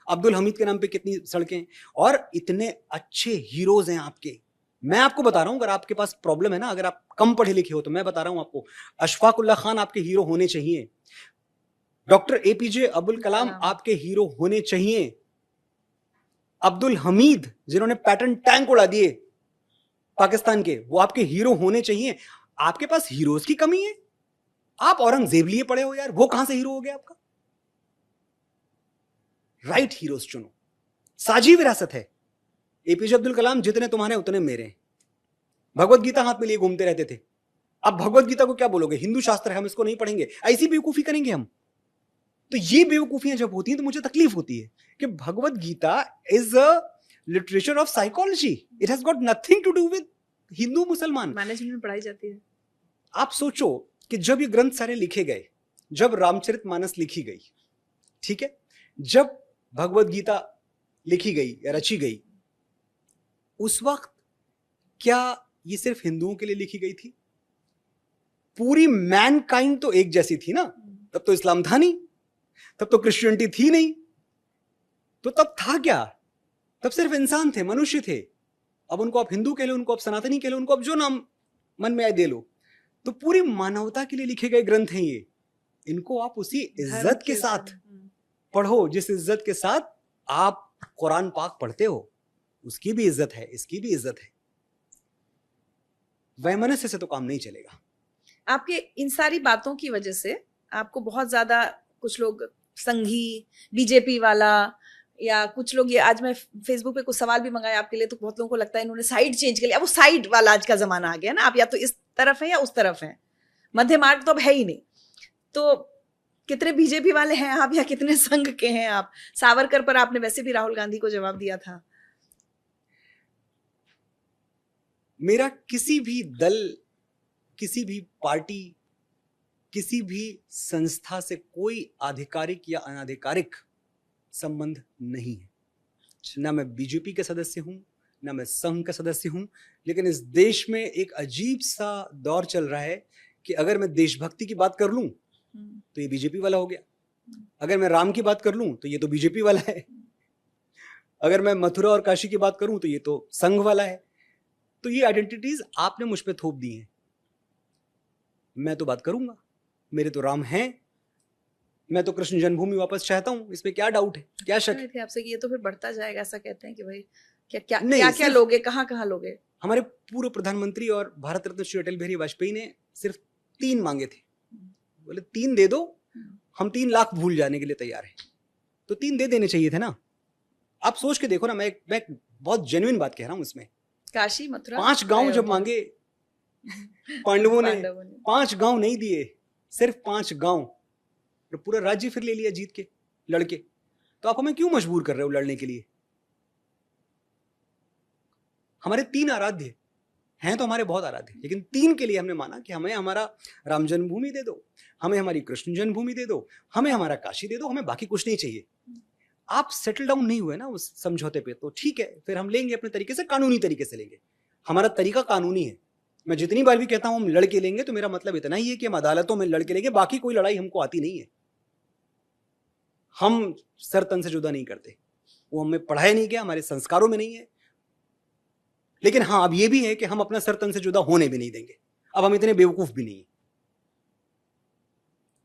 अब्दुल हमीद के नाम पे कितनी सड़कें हैं? और इतने अच्छे हीरोज हैं आपके। मैं आपको बता रहा हूं, अगर आपके पास प्रॉब्लम है ना, अगर आप कम पढ़े लिखे हो, तो मैं बता रहा हूं आपको, अशफाक उल्लाह खान आपके हीरो होने चाहिए। डॉक्टर एपीजे अब्दुल कलाम आपके हीरो होने चाहिए। अब्दुल हमीद जिन्होंने पैटर्न टैंक उड़ा दिए पाकिस्तान के, वो आपके हीरो होने चाहिए। आपके पास हीरोज की कमी है। आप औरंगजेब लिए पड़े हो यार, वो कहां से हीरो हो गया आपका? राइट हीरोज चुनो, साझी विरासत है। एपीजे अब्दुल कलाम जितने तुम्हारे उतने मेरे। भगवत गीता हाथ में लिए घूमते रहते थे। अब भगवत गीता को क्या बोलोगे? हिंदू शास्त्र है, हम इसको नहीं पढ़ेंगे, ऐसी बेवकूफी करेंगे हम। तो ये बेवकूफियां जब होती हैं तो मुझे तकलीफ होती है कि Bhagavad Gita is a literature of psychology, it has got nothing to do with Hindu Musalman. Management में पढ़ाई जाती है। आप सोचो कि जब ये ग्रंथ सारे लिखे गए, जब रामचरितमानस लिखी गई, ठीक है, जब भगवत गीता लिखी गई या रची गई, उस वक्त क्या ये सिर्फ हिंदुओं के लिए लिखी गई थी? पूरी मैनकाइंड तो एक जैसी थी ना। तब तो इस्लाम था नहीं, तब तो क्रिश्चियनिटी थी नहीं, तो तब था क्या? तब सिर्फ इंसान थे, मनुष्य थे। अब उनको आप हिंदू कह लो, उनको आप सनातनी कह लो, उनको आप जो नाम मन में आए दे लो। तो पूरी मानवता के लिए लिखे गए ग्रंथ हैं ये। इनको आप उसी इज्जत के साथ पढ़ो जिस इज्जत के साथ आप कुरान पाक पढ़ते हो। उसकी भी इज्जत है, इसकी भी इज्जत है। वैमनस्य से तो काम नहीं चलेगा। आपके इन सारी बातों की वजह से आपको बहुत ज्यादा कुछ लोग संघी, बीजेपी वाला, या कुछ लोग, ये आज मैं फेसबुक पे कुछ सवाल भी मंगाए आपके लिए, तो बहुत लोगों को लगता है इन्होंने साइड चेंज कर लिया। अब वो साइड वाला आज का जमाना आ गया ना, आप या तो इस तरफ है या उस तरफ है, मध्य मार्ग तो अब है ही नहीं। तो कितने बीजेपी वाले हैं आप या कितने संघ के हैं आप? सावरकर पर आपने वैसे भी राहुल गांधी को जवाब दिया था। मेरा किसी भी दल, किसी भी पार्टी किसी भी संस्था से कोई आधिकारिक या अनाधिकारिक संबंध नहीं है। ना मैं बीजेपी के सदस्य हूं, ना मैं संघ का सदस्य हूं, लेकिन इस देश में एक अजीब सा दौर चल रहा है कि अगर मैं देशभक्ति की बात कर लूं तो ये बीजेपी वाला हो गया, अगर मैं राम की बात कर लूं तो ये तो बीजेपी वाला है, अगर मैं मथुरा और काशी की बात करूं तो ये तो संघ वाला है। तो ये आइडेंटिटीज आपने मुझ पे थोप दी हैं। मैं तो बात करूंगा, मेरे तो राम हैं, मैं तो कृष्ण जन्मभूमि वापस चाहता हूं, इसमें क्या डाउट है, क्या शक है? आपसे कि ये तो फिर बढ़ता जाएगा, ऐसा कहते हैं कि भाई क्या क्या क्या क्या लोगे, कहाँ लोगे? हमारे पूर्व प्रधानमंत्री और भारत रत्न श्री अटल बिहारी वाजपेयी ने सिर्फ 3 मांगे थे। बोले 3 दे दो, हम 3 लाख भूल जाने के लिए तैयार हैं। तो 3 दे देने चाहिए थे ना। आप सोच के देखो ना, मैं बहुत जेन्युइन बात कह रहा हूं इसमें। काशी मथुरा 5 गांव जब मांगे पांडवों ने 5 गांव नहीं दिए, सिर्फ 5 गांव, तो पूरा राज्य फिर ले लिया जीत के लड़के। तो आप हमें क्यों मजबूर कर रहे हो लड़ने के लिए? हमारे 3 आराध्य हैं, तो हमारे बहुत आराध्य, लेकिन 3 के लिए हमने माना कि हमें हमारा राम जन्मभूमि दे दो, हमें हमारी कृष्ण जन्मभूमि दे दो, हमें हमारा काशी दे दो, हमें बाकी कुछ नहीं चाहिए। आप सेटल डाउन नहीं हुए ना उस समझौते पे, तो ठीक है, फिर हम लेंगे अपने तरीके से, कानूनी तरीके से लेंगे। हमारा तरीका कानूनी है। मैं जितनी बार भी कहता हूं हम लड़के लेंगे, तो मेरा मतलब इतना ही है कि हम अदालतों में लड़के लेंगे, बाकी कोई लड़ाई हमको आती नहीं है। हम सर तन से जुदा नहीं करते, वो हमें पढ़ाया नहीं गया, हमारे संस्कारों में नहीं है। लेकिन हाँ, अब ये भी है कि हम अपना सर तन से जुदा होने भी नहीं देंगे। अब हम इतने बेवकूफ भी नहीं।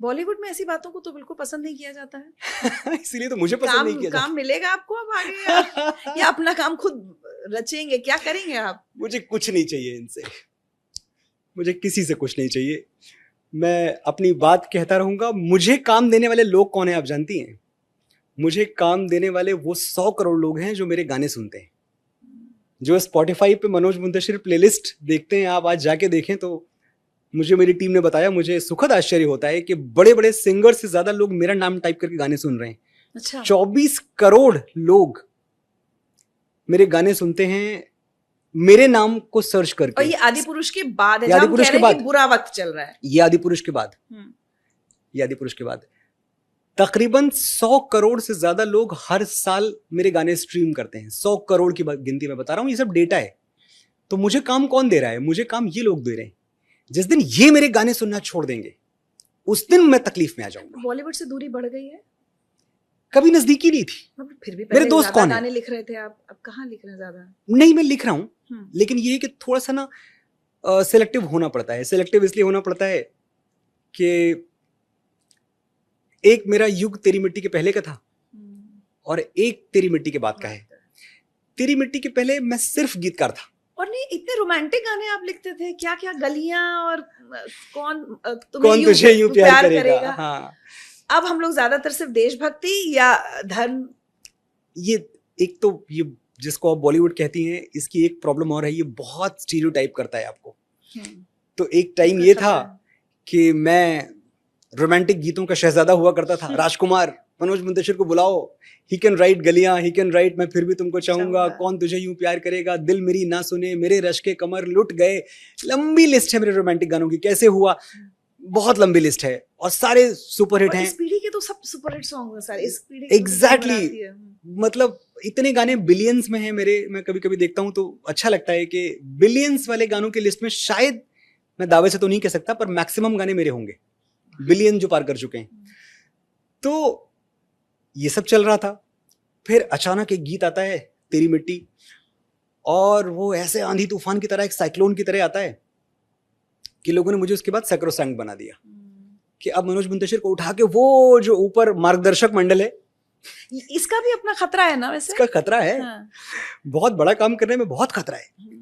बॉलीवुड में ऐसी बातों को तो बिल्कुल पसंद नहीं किया जाता है। इसीलिए तो मुझे पसंद नहीं किया जाता। काम मिलेगा आपको अब आगे, या अपना काम खुद रचेंगे, क्या करेंगे आप? मुझे कुछ नहीं चाहिए इनसे, मुझे किसी से कुछ नहीं चाहिए। मैं अपनी बात कहता रहूंगा। मुझे काम देने वाले लोग कौन है आप जानती हैं? मुझे काम देने वाले वो 100 करोड़ लोग हैं जो मेरे गाने सुनते हैं, जो स्पॉटिफाई पे मनोज मुंतशिर प्लेलिस्ट देखते हैं। आप आज जाके देखें तो मुझे मेरी टीम ने बताया, मुझे सुखद आश्चर्य होता है कि बड़े बड़े सिंगर से ज्यादा लोग मेरा नाम टाइप करके गाने सुन रहे हैं। अच्छा। 24 करोड़ लोग मेरे गाने सुनते हैं मेरे नाम को सर्च करके। और ये आदि पुरुष के बाद है, आदि पुरुष के बाद बुरा वक्त चल रहा है। ये आदि पुरुष के बाद, ये आदि पुरुष के बाद तकरीबन 100 करोड़ से ज्यादा लोग हर साल मेरे गाने स्ट्रीम करते हैं। 100 करोड़ की गिनती में बता रहा हूं, ये सब डेटा है। तो मुझे काम कौन दे रहा है? मुझे काम ये लोग दे रहे हैं। जिस दिन ये मेरे गाने सुनना छोड़ देंगे, उस दिन मैं तकलीफ में आ जाऊंगा। बॉलीवुड से दूरी बढ़ गई है? कभी नजदीकी नहीं थी। फिर भी मेरे दोस्त कौन है? गाने लिख रहे थे आप, अब कहाँ लिख रहे हैं ज्यादा? नहीं, मैं लिख रहा हूँ, लेकिन ये है कि थोड़ा सा ना सिलेक्टिव होना पड़ता है। सिलेक्टिव इसलिए होना पड़ता है कि एक मेरा युग तेरी मिट्टी के पहले का था और एक तेरी मिट्टी के बाद का है। तेरी मिट्टी के पहले मैं सिर्फ गीतकार था। और नहीं, इतने रोमांटिक गाने आप लिखते थे, क्या क्या गलियां और कौन तुझे यूं प्यार करेगा। हाँ। अब हम लोग ज्यादातर सिर्फ देशभक्ति या धर्म। ये एक तो ये जिसको आप बॉलीवुड कहती हैं, इसकी एक प्रॉब्लम और है, ये बहुत स्टीरियोटाइप करता है आपको। तो एक टाइम ये था कि मैं रोमांटिक गीतों का शहजादा हुआ करता था। राजकुमार, मनोज मुंतशिर को बुलाओ, ही कैन राइट गलियां, ही कैन राइट मैं फिर भी तुमको चाहूंगा, कौन तुझे यूं प्यार करेगा, दिल मेरी ना सुने, मेरे रश के कमर लुट गए। लंबी लिस्ट है मेरे रोमांटिक गानों की। कैसे हुआ, बहुत लंबी लिस्ट है और सारे सुपरहिट हैं। इस पीढ़ी के तो सब सुपरहिट सॉन्ग हैं सारे, इस पीढ़ी एग्जैक्टली। मतलब इतने गाने बिलियंस में हैं मेरे। मैं कभी कभी देखता हूं तो अच्छा लगता है कि बिलियंस वाले गानों की लिस्ट में शायद, मैं दावे से तो नहीं कह सकता, पर मैक्सिमम गाने मेरे होंगे, बिलियन जो पार कर चुके हैं। तो ये सब चल रहा था। फिर अचानक एक गीत आता है, तेरी मिट्टी, और वो ऐसे आंधी तूफान की तरह, एक साइक्लोन की तरह आता है कि लोगों ने मुझे उसके बाद सैक्रोसैंक्ट बना दिया कि अब मनोज मुंतशिर को उठा के वो जो ऊपर मार्गदर्शक मंडल है, इसका भी अपना खतरा है ना वैसे? इसका खतरा है। हाँ। बहुत बड़ा काम करने में बहुत खतरा है।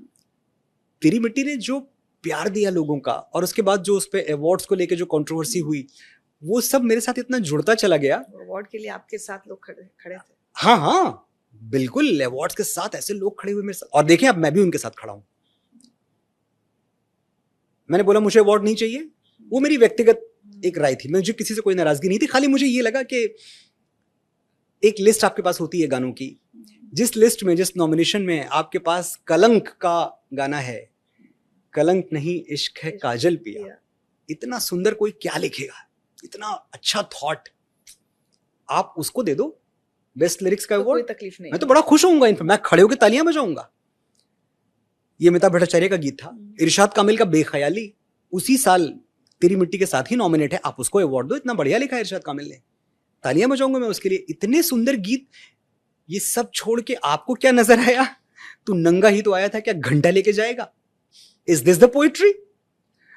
तेरी मिट्टी ने जो प्यार दिया लोगों का, और उसके बाद जो उस पे अवार्ड्स को लेके जो कंट्रोवर्सी हुई, वो सब मेरे साथ इतना जुड़ता चला गया। अवार्ड के लिए आपके साथ लोग खड़े थे? हाँ हाँ बिल्कुल, अवार्ड्स के साथ ऐसे लोग खड़े हुए मेरे साथ। और देखें, अब मैं भी उनके साथ खड़ा हूं। मैंने बोला मुझे अवार्ड नहीं चाहिए, वो मेरी व्यक्तिगत एक राय थी, मुझे किसी से कोई नाराजगी नहीं थी। खाली मुझे ये लगा कि एक लिस्ट आपके पास होती है गानों की, जिस लिस्ट में, जिस नॉमिनेशन में आपके पास कलंक का गाना है, कलंक नहीं इश्क है काजल पिया, इतना सुंदर कोई क्या लिखेगा, इतना अच्छा थॉट, आप उसको दे दो बेस्ट लिरिक्स का तो अवार्ड, कोई तकलीफ नहीं, मैं तो बड़ा खुश होऊंगा। इनफैक्ट मैं खड़े होकर तालियां बजाऊंगा। ये अमिताभ भट्टाचार्य का गीत था, इरशाद कामिल का बेख्याली उसी साल तेरी मिट्टी के साथ ही नॉमिनेट है, आप उसको अवार्ड दो, इतना बढ़िया लिखा है इरशाद कामिल ने, तालियां बजाऊंगा मैं उसके लिए। इतने सुंदर गीत। ये सब छोड़ के आपको क्या नजर आया? तू नंगा ही तो आया था, क्या घंटा लेके जाएगा? Is this the poetry?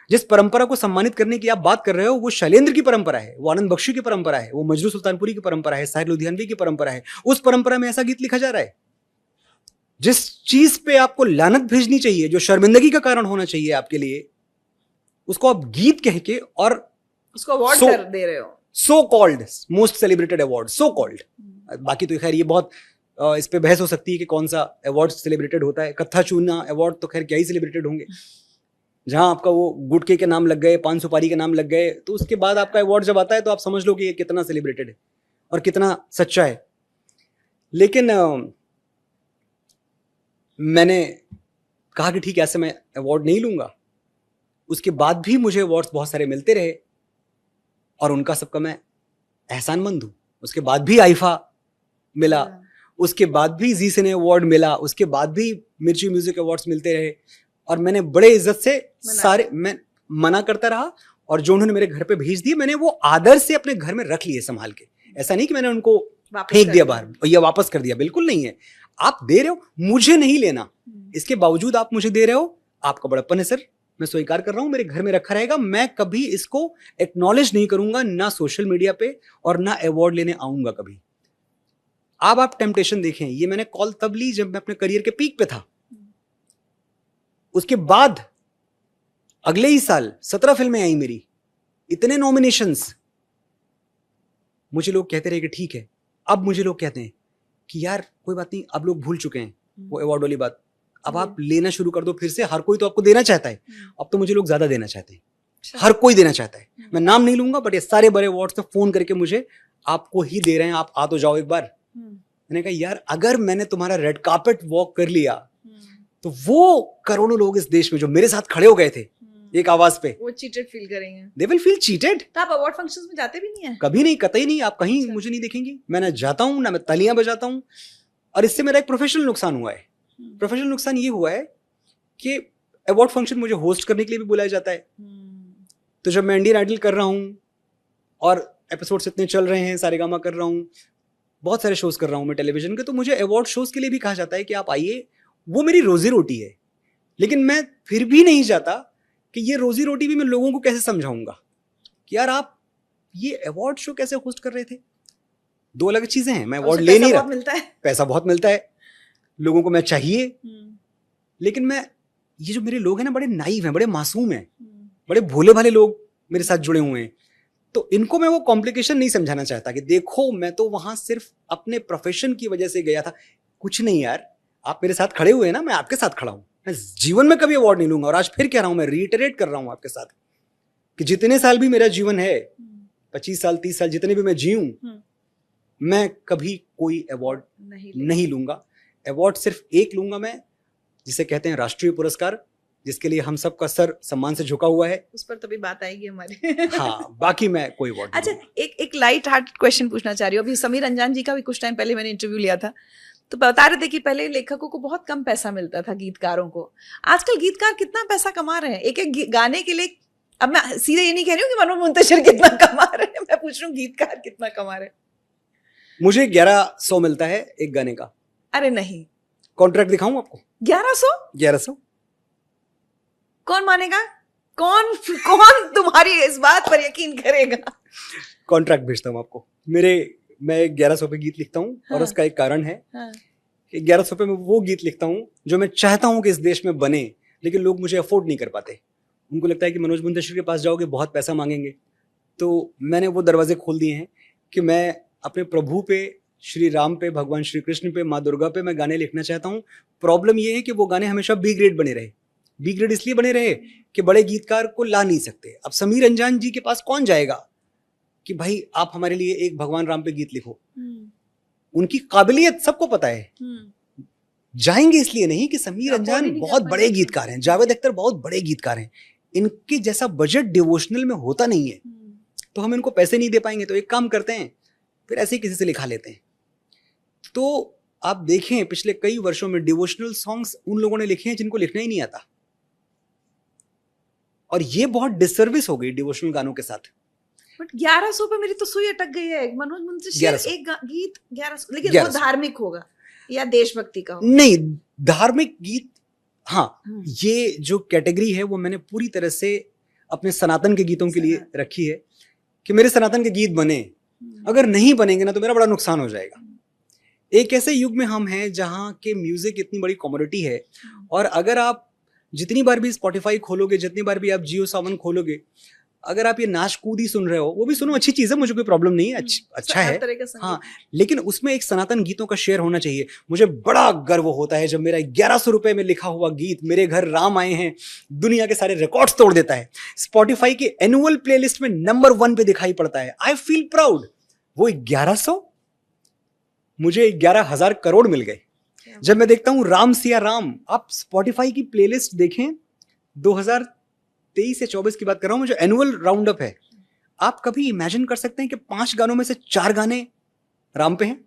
जिस परंपरा को सम्मानित करने की आप बात कर रहे हो, वो शैलेंद्र की परंपरा है, वो आनंद बख्शी की परंपरा है, वो मजरू सुल्तानपुरी की परंपरा है, साहिर लुधियानवी की परंपरा है। उस परंपरा में ऐसा गीत लिखा जा रहा है। जिस चीज पे आपको लानत भेजनी चाहिए, जो शर्मिंदगी का कारण होना चाहिए आपके लिए, उसको आप गीत कह के और उसको अवार्ड कर दे रहे हो। So called most celebrated award, so called. बाकी तो खैर ये बहुत इस पे बहस हो सकती है कि कौन सा अवार्ड सेलिब्रेटेड होता है। कत्था चूना अवार्ड तो खैर क्या ही सेलिब्रेटेड होंगे। जहां आपका वो गुटके के नाम लग गए, पान सुपारी के नाम लग गए, तो उसके बाद आपका अवार्ड जब आता है तो आप समझ लो कि ये कितना सेलिब्रेटेड है और कितना सच्चा है। लेकिन मैंने कहा कि ठीक है, ऐसे मैं अवार्ड नहीं लूंगा। उसके बाद भी मुझे अवार्ड्स बहुत सारे मिलते रहे और उनका सबका मैं एहसानमंद हूं। उसके बाद भी आईफा मिला, उसके बाद भी जी सिने अवार्ड मिला, उसके बाद भी मिर्ची म्यूजिक अवार्ड्स मिलते रहे और मैंने बड़े इज्जत से सारे मैं मना करता रहा। और जो उन्होंने मेरे घर पे भेज दिए, मैंने वो आदर से अपने घर में रख लिए संभाल के। ऐसा नहीं कि मैंने उनको फेंक दिया बाहर या वापस कर दिया, बिल्कुल नहीं है। आप दे रहे हो, मुझे नहीं लेना, इसके बावजूद आप मुझे दे रहे हो, आपका बड़प्पन है सर, मैं स्वीकार कर रहा हूं, मेरे घर में रखा रहेगा। मैं कभी इसको एक्नॉलेज नहीं करूंगा, ना सोशल मीडिया पे और ना अवार्ड लेने आऊंगा कभी। अब आप टेम्पटेशन देखें, ये मैंने कॉल तब ली जब मैं अपने करियर के पीक पे था। उसके बाद अगले ही साल 17 फिल्में आई मेरी, इतने नॉमिनेशंस। मुझे लोग कहते रहे कि ठीक है। अब मुझे लोग कहते हैं कि यार कोई बात नहीं, अब लोग भूल चुके हैं वो अवार्ड वाली बात, अब आप लेना शुरू कर दो फिर से। हर कोई तो आपको देना चाहता है, अब तो मुझे लोग ज्यादा देना चाहते हैं, हर कोई देना चाहता है। मैं नाम नहीं लूंगा, बट ये सारे बड़े अवार्ड्स में फोन करके मुझे आपको ही दे रहे हैं, आप आ तो जाओ एक बार। मैंने कहा यार, अगर मैंने तुम्हारा रेड कार्पेट वॉक कर लिया तो वो करोड़ों लोग इस देश में जो मेरे साथ खड़े हो गए थे एक आवाज पे, वो चीटेड फील करेंगे, दे विल फील चीटेड। तो आप अवार्ड फंक्शंस में जाते भी नहीं है? कभी नहीं, कतई नहीं। आप कहीं मुझे नहीं देखेंगे, मैं ना जाता हूं ना मैं तालियां बजाता हूं। और इससे मेरा एक प्रोफेशनल नुकसान हुआ है। प्रोफेशनल नुकसान ये हुआ है कि अवार्ड फंक्शन मुझे होस्ट करने के लिए भी बुलाया जाता है। तो जब मैं इंडियन आइडल कर रहा हूं और एपिसोड्स इतने चल रहे हैं, सारेगामा कर रहा हूं, बहुत सारे शोज कर रहा हूं मैं टेलीविजन के, तो मुझे अवार्ड शोज के लिए भी कहा जाता है कि आप आइए। वो मेरी रोजी रोटी है, लेकिन मैं फिर भी नहीं चाहता कि ये रोजी रोटी भी मैं लोगों को कैसे समझाऊंगा कि यार आप ये अवार्ड शो कैसे होस्ट कर रहे थे। दो अलग चीजें हैं। मैं अवार्ड ले नहीं रहा, पैसा बहुत मिलता है, लोगों को मैं चाहिए, लेकिन मैं, ये जो मेरे लोग हैं ना, बड़े नाइव हैं, बड़े मासूम हैं, बड़े भोले भाले लोग मेरे साथ जुड़े हुए हैं। तो इनको मैं वो कॉम्प्लिकेशन नहीं समझाना चाहता कि देखो मैं तो वहां सिर्फ अपने प्रोफेशन की वजह से गया था। कुछ नहीं यार, आप मेरे साथ खड़े हुए हैं ना, मैं आपके साथ खड़ा हूं। मैं जीवन में कभी अवार्ड नहीं लूंगा। और आज फिर कह रहा हूं, मैं रीइटरेट कर रहा हूं आपके साथ कि जितने साल भी मेरा जीवन है, 25 साल 30 साल जितने भी मैं जीऊं, मैं कभी कोई अवार्ड नहीं लूंगा। अवार्ड सिर्फ एक लूंगा मैं, जिसे कहते हैं राष्ट्रीय पुरस्कार, जिसके लिए हम सबका सर सम्मान से झुका हुआ है। उस पर तभी बात आएगी हमारी। हाँ, बाकी मैं कोई अवार्ड। अच्छा, एक लाइट हार्ट क्वेश्चन पूछना चाह रही हूँ। अभी समीर अंजान जी का भी कुछ टाइम पहले मैंने इंटरव्यू लिया था, तो बता रहे थे कि पहले लेखकों को बहुत कम पैसा मिलता था, गीतकारों को। आजकल गीतकार कितना पैसा कमा रहे हैं एक एक गाने के लिए। अब मैं सीधे ये नहीं कह रही हूँ कि मनोज मुंतशिर कितना कमा रहे हैं, मैं पूछ रही हूँ गीतकार कितना कमा रहे हैं। मुझे 1100 मिलता है एक गाने का। अरे नहीं, कॉन्ट्रैक्ट दिखाऊं आपको? 1100? कौन मानेगा? कौन तुम्हारी इस बात पर यकीन करेगा? कॉन्ट्रैक्ट भेजता हूं आपको। मैं 1100 पे गीत लिखता हूं। हाँ। और उसका एक कारण है। हाँ। कि 1100 पे मैं वो गीत लिखता हूं जो मैं चाहता हूं कि इस देश में बने, लेकिन लोग मुझे अफोर्ड नहीं कर पाते। उनको लगता है कि मनोज मुंतशिर के पास जाओगे बहुत पैसा मांगेंगे। तो मैंने वो दरवाजे खोल दिए हैं कि मैं अपने प्रभु पे, श्री राम पे, भगवान श्री कृष्ण पे, माँ दुर्गा पे मैं गाने लिखना चाहता हूँ। प्रॉब्लम ये है कि वो गाने हमेशा बी ग्रेड बने रहे। बी ग्रेड इसलिए बने रहे कि बड़े गीतकार को ला नहीं सकते। अब समीर अंजान जी के पास कौन जाएगा कि भाई आप हमारे लिए एक भगवान राम पे गीत लिखो। उनकी काबिलियत सबको पता है। जाएंगे इसलिए नहीं कि समीर अंजान बहुत बड़े गीतकार हैं, जावेद अख्तर बहुत बड़े गीतकार हैं। इनके जैसा बजट डिवोशनल में होता नहीं है, तो हम इनको पैसे नहीं दे पाएंगे, तो एक काम करते हैं फिर ऐसे ही किसी से लिखा लेते हैं। तो आप देखें पिछले कई वर्षों में डिवोशनल सॉन्ग्स उन लोगों ने लिखे हैं जिनको लिखना ही नहीं आता, और ये बहुत डिसर्विस हो गई डिवोशनल गानों के साथ। बट 1100 पे मेरी तो सुई अटक गई है। मनोज मुंशी 1100 एक गीत 1100, लेकिन 1100 वो धार्मिक होगा या देशभक्ति का होगा? नहीं, धार्मिक गीत, हाँ, ये जो कैटेगरी है वो मैंने पूरी तरह से अपने सनातन के गीतों के लिए रखी है कि मेरे सनातन के गीत बने। अगर नहीं बनेंगे ना तो मेरा बड़ा नुकसान हो जाएगा। एक ऐसे युग में हम हैं जहाँ के म्यूजिक इतनी बड़ी कमोडिटी है, और अगर आप जितनी बार भी स्पॉटिफाई खोलोगे, जितनी बार भी आप जियो सावन खोलोगे, अगर आप ये नाच कूद ही सुन रहे हो, वो भी सुनो, अच्छी चीज है, मुझे कोई प्रॉब्लम नहीं है, अच्छा है, हाँ, लेकिन उसमें एक सनातन गीतों का शेयर होना चाहिए। मुझे बड़ा गर्व होता है जब मेरा 1100 रुपए में लिखा हुआ गीत मेरे घर राम आए हैं दुनिया के सारे रिकॉर्ड्स तोड़ देता है, स्पॉटिफाई की एनुअल प्लेलिस्ट में नंबर 1 पे दिखाई पड़ता है। I feel proud. वो 1100 मुझे 11,000 करोड़ मिल गए। जब मैं देखता हूं राम सिया राम, आप स्पॉटिफाई की प्लेलिस्ट देखें, 2023 से 24 की बात कर रहा हूं मैं, जो एनुअल राउंड अप है, आप कभी इमेजिन कर सकते हैं कि 5 गानों में से 4 गाने राम पे हैं?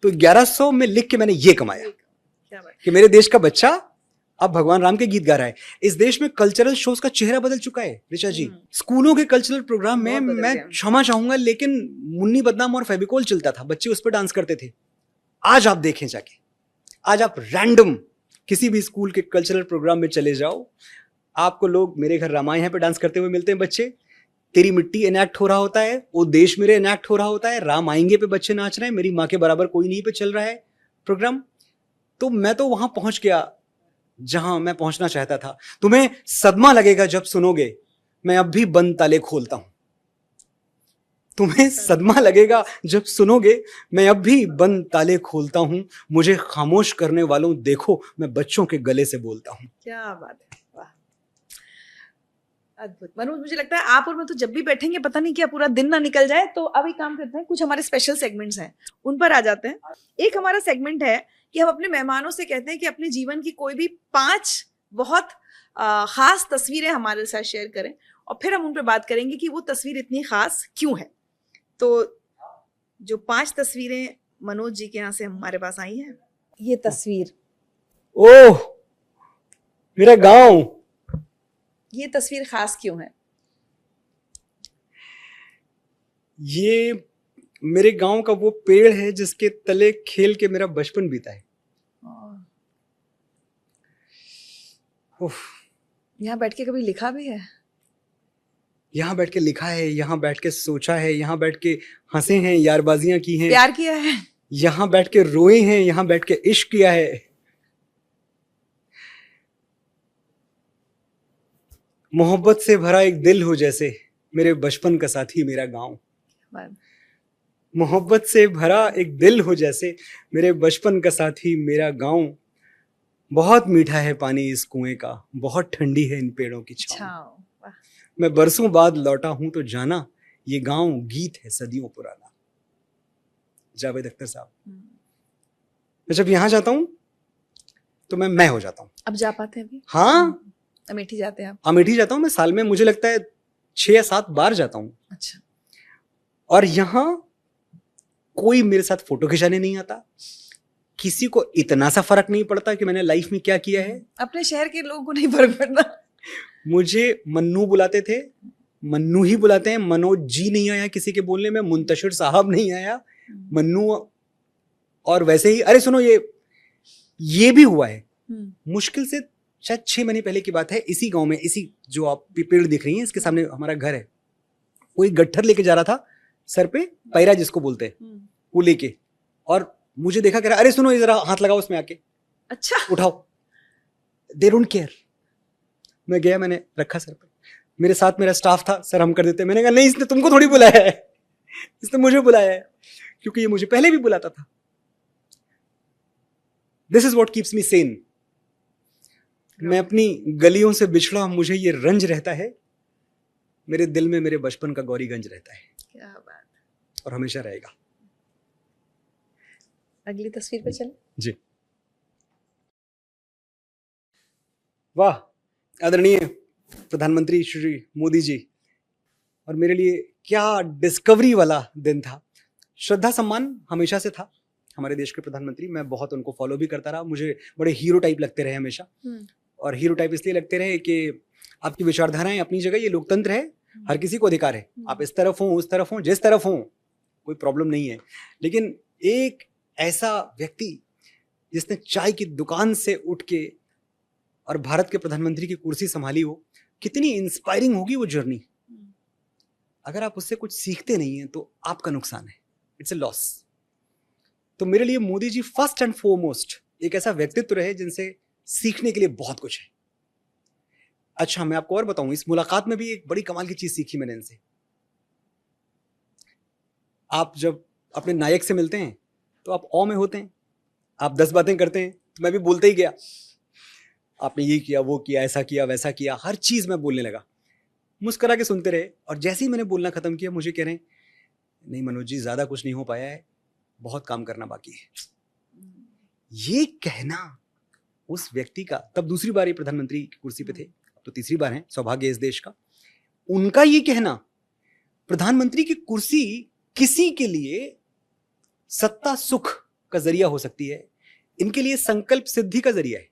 तो 1100 में लिख के मैंने ये कमाया कि मेरे देश का बच्चा अब भगवान राम के गीत गा रहा है। इस देश में कल्चरल शोज का चेहरा बदल चुका है ऋचा जी। स्कूलों के कल्चरल प्रोग्राम में मैं क्षमा चाहूंगा, लेकिन मुन्नी बदनाम और फेविकोल चलता था, बच्चे उस पर डांस करते थे। आज आप देखें जाके, आज आप रैंडम किसी भी स्कूल के कल्चरल प्रोग्राम में चले जाओ, आपको लोग मेरे घर रामायण है पे डांस करते हुए मिलते हैं। बच्चे, तेरी मिट्टी इनैक्ट हो रहा होता है, वो देश मेरे इनैक्ट हो रहा होता है, राम आएंगे पे बच्चे नाच रहे हैं, मेरी माँ के बराबर कोई नहीं पे चल रहा है प्रोग्राम। तो मैं तो वहां पहुंच गया जहां मैं पहुंचना चाहता था। तुम्हें सदमा लगेगा जब सुनोगे मैं अब भी बंद ताले खोलता हूं। तुम्हें सदमा लगेगा जब सुनोगे मैं अब भी बंद ताले खोलता हूं। मुझे खामोश करने वालों देखो, मैं बच्चों के गले से बोलता हूं। क्या बात है, वाह, अद्भुत। मनोज, मुझे लगता है आप और मैं तो जब भी बैठेंगे पता नहीं क्या पूरा दिन ना निकल जाए। तो अब एक काम करते हैं, कुछ हमारे स्पेशल सेगमेंट्स हैं उन पर आ जाते हैं। एक हमारा सेगमेंट है कि हम अपने मेहमानों से कहते हैं कि अपने जीवन की कोई भी 5 बहुत खास तस्वीरें हमारे साथ शेयर करें, और फिर हम उन पर बात करेंगे कि वो तस्वीर इतनी खास क्यों है। तो जो 5 तस्वीरें मनोज जी के यहाँ से हमारे पास आई हैं, ये तस्वीर, ओह मेरा गांव, ये तस्वीर खास क्यों है? ये मेरे गांव का वो पेड़ है जिसके तले खेल के मेरा बचपन बीता है। यहाँ बैठ के कभी लिखा भी है? यहाँ बैठ के लिखा है, यहाँ बैठ के सोचा है, यहाँ बैठ के हंसे हैं, यारबाजियां की हैं, प्यार किया है, यहाँ बैठ के रोए हैं, यहाँ बैठ के इश्क किया है। मोहब्बत से भरा एक दिल हो जैसे मेरे बचपन का साथी मेरा गांव। मोहब्बत से भरा एक दिल हो जैसे मेरे बचपन का साथी मेरा गांव। बहुत मीठा है पानी इस कुएं का, बहुत ठंडी है इन पेड़ों की छांव। मैं बरसों बाद लौटा हूं तो जाना ये गांव गीत है सदियों पुराना। जावेद अख्तर साहब। मैं जब यहां जाता हूं तो मैं हो जाता हूं। अब जा पाते हैं अभी? हाँ, अमेठी जाते हैं आप? अमेठी जाता हूं मैं, साल में मुझे लगता है 6 या 7 बार जाता हूं। अच्छा। और यहाँ कोई मेरे साथ फोटो खिंचाने नहीं आता, किसी को इतना सा फर्क नहीं पड़ता कि मैंने लाइफ में क्या किया है। अपने शहर के लोगों को नहीं फर्क पड़ता। मुझे मन्नू बुलाते थे, मन्नू ही बुलाते हैं, मनोज जी नहीं आया किसी के बोलने में, मुंतशिर साहब नहीं आया, मन्नू। और वैसे ही, अरे सुनो, ये भी हुआ है मुश्किल से शायद 6 महीने पहले की बात है। इसी गांव में, इसी जो आप पेड़ दिख रही हैं इसके सामने हमारा घर है, कोई गट्ठर लेके जा रहा था सर पे, पैरा जिसको बोलते हैं, वो लेके, और मुझे देखा, कह रहा अरे सुनो जरा हाथ लगाओ उसमें आके। अच्छा, उठाओ। They don't care. मैं गया, मैंने रखा सर पे, मेरे साथ मेरा स्टाफ था, सर हम कर देते। मैंने कहा नहीं, इसने तुमको थोड़ी बुलाया है, इसने मुझे बुलाया है, क्योंकि ये मुझे पहले भी बुलाता था। This is what keeps me Sen. मैं अपनी गलियों से बिछड़ा, मुझे ये रंज रहता है, मेरे दिल में मेरे बचपन का गौरीगंज रहता है। क्या बात। और हमेशा रहेगा। अगली तस्वीर पे चलें जी। वाह, आदरणीय प्रधानमंत्री श्री मोदी जी, और मेरे लिए क्या डिस्कवरी वाला दिन था। श्रद्धा सम्मान हमेशा से था हमारे देश के प्रधानमंत्री, मैं बहुत उनको फॉलो भी करता रहा, मुझे बड़े हीरो टाइप लगते रहे हमेशा। और हीरो टाइप इसलिए लगते रहे कि आपकी विचारधाराएं अपनी जगह, ये लोकतंत्र है, हर किसी को अधिकार है, आप इस तरफ हो उस तरफ हो जिस तरफ हो, कोई प्रॉब्लम नहीं है। लेकिन एक ऐसा व्यक्ति जिसने चाय की दुकान से उठ के और भारत के प्रधानमंत्री की कुर्सी संभाली हो, कितनी इंस्पायरिंग होगी वो जर्नी। अगर आप उससे कुछ सीखते नहीं हैं तो आपका नुकसान है, इट्स अ लॉस। तो मेरे लिए Modi ji first and foremost एक ऐसा व्यक्तित्व रहे जिनसे सीखने के लिए बहुत कुछ है। अच्छा, मैं आपको और बताऊं, इस मुलाकात में भी एक बड़ी कमाल की चीज सीखी मैंने इनसे। आप जब अपने नायक से मिलते हैं तो आप औ में होते हैं, आप 10 बातें करते हैं, तो मैं भी बोलते ही गया, आपने ये किया वो किया ऐसा किया वैसा किया, हर चीज मैं बोलने लगा। मुस्कुरा के सुनते रहे, और जैसे ही मैंने बोलना खत्म किया मुझे कह रहे हैं, नहीं मनोज जी, ज्यादा कुछ नहीं हो पाया है, बहुत काम करना बाकी है। ये कहना उस व्यक्ति का, तब दूसरी बार ये प्रधानमंत्री की कुर्सी पे थे, तो तीसरी बार है, सौभाग्य इस देश का, उनका ये कहना प्रधानमंत्री की कुर्सी किसी के लिए सत्ता सुख का जरिया हो सकती है, इनके लिए संकल्प सिद्धि का जरिया है।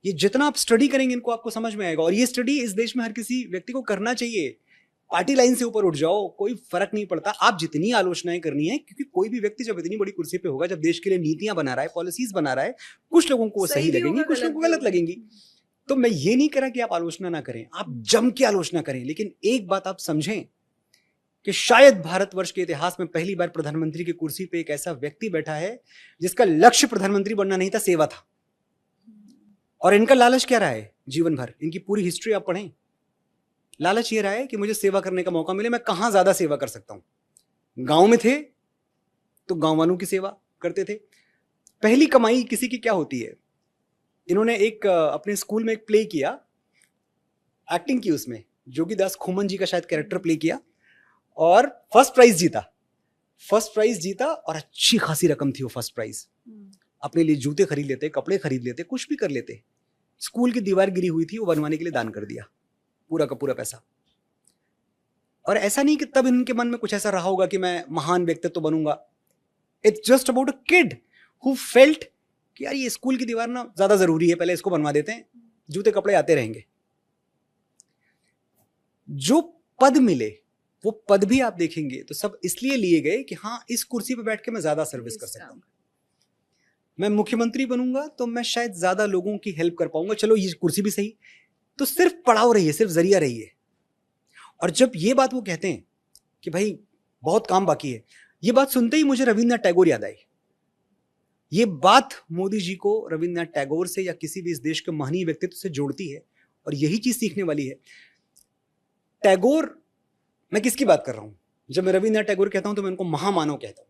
ये जितना आप स्टडी करेंगे इनको, आपको समझ में आएगा। और ये स्टडी इस देश में हर किसी व्यक्ति को करना चाहिए। पार्टी लाइन से ऊपर उठ जाओ, कोई फर्क नहीं पड़ता, आप जितनी आलोचनाएं करनी है, क्योंकि कोई भी व्यक्ति जब इतनी बड़ी कुर्सी पे होगा, जब देश के लिए नीतियां बना रहा है, पॉलिसीज बना रहा है, कुछ लोगों को वो सही लगेंगी, कुछ लोगों को गलत लगेंगी। तो मैं ये नहीं कह रहा कि आप आलोचना ना करें, आप जम के आलोचना करें, लेकिन एक बात आप समझें कि शायद भारतवर्ष के इतिहास में पहली बार प्रधानमंत्री की कुर्सी पे एक ऐसा व्यक्ति बैठा है जिसका लक्ष्य प्रधानमंत्री बनना नहीं था, सेवा था। और इनका लालच क्या रहा है जीवन भर, इनकी पूरी हिस्ट्री आप पढ़ें, लालच ये रहा है कि मुझे सेवा करने का मौका मिले, मैं कहां ज्यादा सेवा कर सकता हूं। गांव में थे तो गांव वालों की सेवा करते थे। पहली कमाई किसी की क्या होती है, इन्होंने एक अपने स्कूल में एक प्ले किया, एक्टिंग की, उसमें जोगीदास खुमन जी का शायद कैरेक्टर प्ले किया, और फर्स्ट प्राइज जीता, और अच्छी खासी रकम थी वो फर्स्ट प्राइज। अपने लिए जूते खरीद लेते, कपड़े खरीद लेते, कुछ भी कर लेते। स्कूल की दीवार गिरी हुई थी, वो बनवाने के लिए दान कर दिया, पूरा का पूरा पैसा। और ऐसा नहीं कि तब इनके मन में कुछ ऐसा रहा होगा कि मैं महान व्यक्तित्व बनूंगा। It's just about a kid who felt कि यार ये स्कूल की दीवार ना ज्यादा जरूरी है, पहले इसको बनवा देते हैं, जूते कपड़े आते रहेंगे। जो पद मिले वो पद भी आप देखेंगे तो सब इसलिए लिए गए कि हाँ, इस कुर्सी पे बैठ के मैं ज्यादा सर्विस कर सकता हूं। मैं मुख्यमंत्री बनूंगा तो मैं शायद ज्यादा लोगों की हेल्प कर पाऊंगा, चलो ये कुर्सी भी सही। तो सिर्फ पड़ाव रही है, सिर्फ जरिया रही है। और जब ये बात वो कहते हैं कि भाई बहुत काम बाकी है, ये बात सुनते ही मुझे रविन्द्रनाथ टैगोर याद आई। ये बात मोदी जी को रविन्द्रनाथ टैगोर से या किसी भी इस देश के महनीय व्यक्तित्व से जोड़ती है, और यही चीज सीखने वाली है। टैगोर, मैं किसकी बात कर रहा हूं? जब मैं रविन्द्रनाथ टैगोर कहता हूं तो मैं उनको महामानव कहता हूं।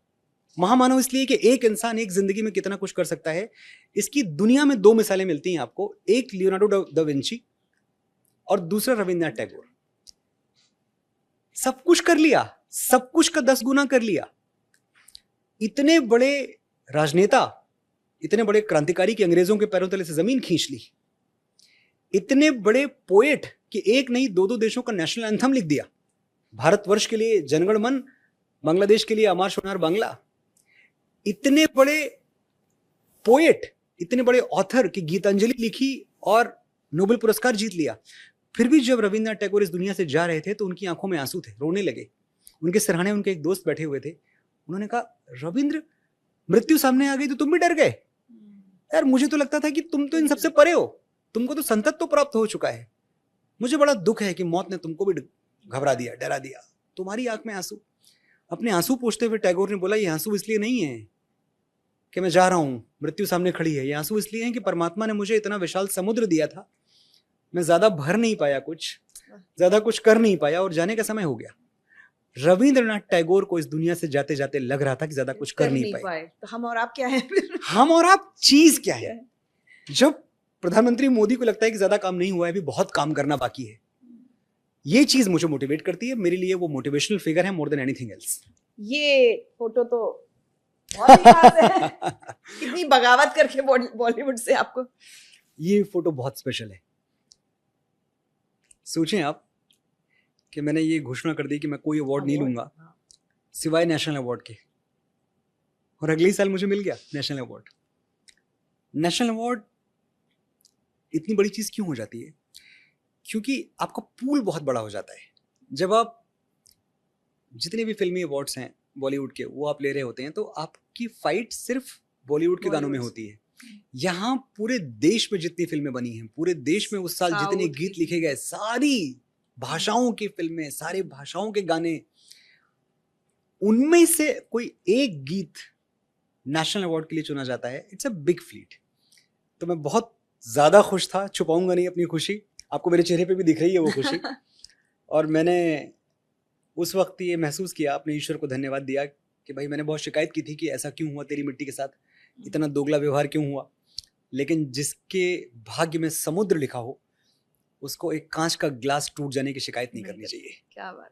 महामानव इसलिए कि एक इंसान एक जिंदगी में कितना कुछ कर सकता है, इसकी दुनिया में 2 मिसालें मिलती हैं आपको, एक लियोनार्डो दा विंची और दूसरा रविन्द्रनाथ टैगोर। सब कुछ कर लिया, सब कुछ का 10 गुना कर लिया। इतने बड़े राजनेता, इतने बड़े क्रांतिकारी कि अंग्रेजों के पैरों तले से जमीन खींच ली। इतने बड़े पोएट कि एक नहीं 2-2 देशों का नेशनल एंथम लिख दिया। भारतवर्ष के लिए जनगण मन, बांग्लादेश के लिए अमार सोनार बांग्ला। इतने बड़े पोएट, इतने बड़े ऑथर की गीतांजलि लिखी और नोबेल पुरस्कार जीत लिया। फिर भी जब रविन्द्रनाथ टैगोर इस दुनिया से जा रहे थे तो उनकी आंखों में आंसू थे, रोने लगे। उनके सिरहाने उनके एक दोस्त बैठे हुए थे, उन्होंने कहा, रविंद्र, मृत्यु सामने आ गई तो तुम भी डर गए? यार मुझे तो लगता था कि तुम तो इन सबसे परे हो, तुमको तो संतत्व प्राप्त हो चुका है। मुझे बड़ा दुख है कि मौत ने तुमको भी घबरा दिया, डरा दिया। तुम्हारी आंख में आंसू। अपने आंसू पोंछते हुए टैगोर ने बोला, ये आंसू इसलिए नहीं है कि मैं जा रहा हूं, मृत्यु सामने खड़ी है। ये आंसू इसलिए है कि परमात्मा ने मुझे इतना विशाल समुद्र दिया था, मैं ज्यादा भर नहीं पाया, कुछ ज्यादा कुछ कर नहीं पाया, और जाने का समय हो गया। रविंद्रनाथ टैगोर को इस दुनिया से जाते जाते लग रहा था कि ज्यादा कुछ कर नहीं पाए। तो हम और आप क्या है फिर? हम और आप चीज क्या है? जब प्रधानमंत्री मोदी को लगता है कि ज्यादा काम नहीं हुआ है, अभी बहुत काम करना बाकी है, ये चीज मुझे मोटिवेट करती है। मेरे लिए वो मोटिवेशनल फिगर है मोर देन एनीथिंग एल्स। ये फोटो तो बहुत ही खास है। कितनी बगावत करके बॉलीवुड से आपको। ये फोटो बहुत स्पेशल है। सोचें आप कि मैंने ये घोषणा कर दी कि मैं कोई अवार्ड नहीं लूंगा सिवाय नेशनल अवार्ड के, और अगले साल मुझे मिल गया नेशनल अवार्ड। नेशनल अवार्ड इतनी बड़ी चीज क्यों हो जाती है? क्योंकि आपका पूल बहुत बड़ा हो जाता है। जब आप जितने भी फिल्मी अवार्ड्स हैं बॉलीवुड के वो आप ले रहे होते हैं तो आपकी फाइट सिर्फ बॉलीवुड के गानों में होती है। यहाँ पूरे देश में जितनी फिल्में बनी हैं, पूरे देश में उस साल जितने गीत लिखे गए, सारी भाषाओं की फिल्में, सारे भाषाओं के गाने, उनमें से कोई एक गीत नेशनल अवार्ड के लिए चुना जाता है। It's a big feet. तो मैं बहुत ज्यादा खुश था, छुपाऊंगा नहीं अपनी खुशी, आपको मेरे चेहरे पे भी दिख रही है वो खुशी। और मैंने उस वक्त ये महसूस किया, अपने ईश्वर को धन्यवाद दिया कि भाई मैंने बहुत शिकायत की थी कि ऐसा क्यों हुआ तेरी मिट्टी के साथ, इतना दोगला व्यवहार क्यों हुआ, लेकिन जिसके भाग्य में समुद्र लिखा हो उसको एक कांच का ग्लास टूट जाने की शिकायत नहीं करनी चाहिए। क्या बात।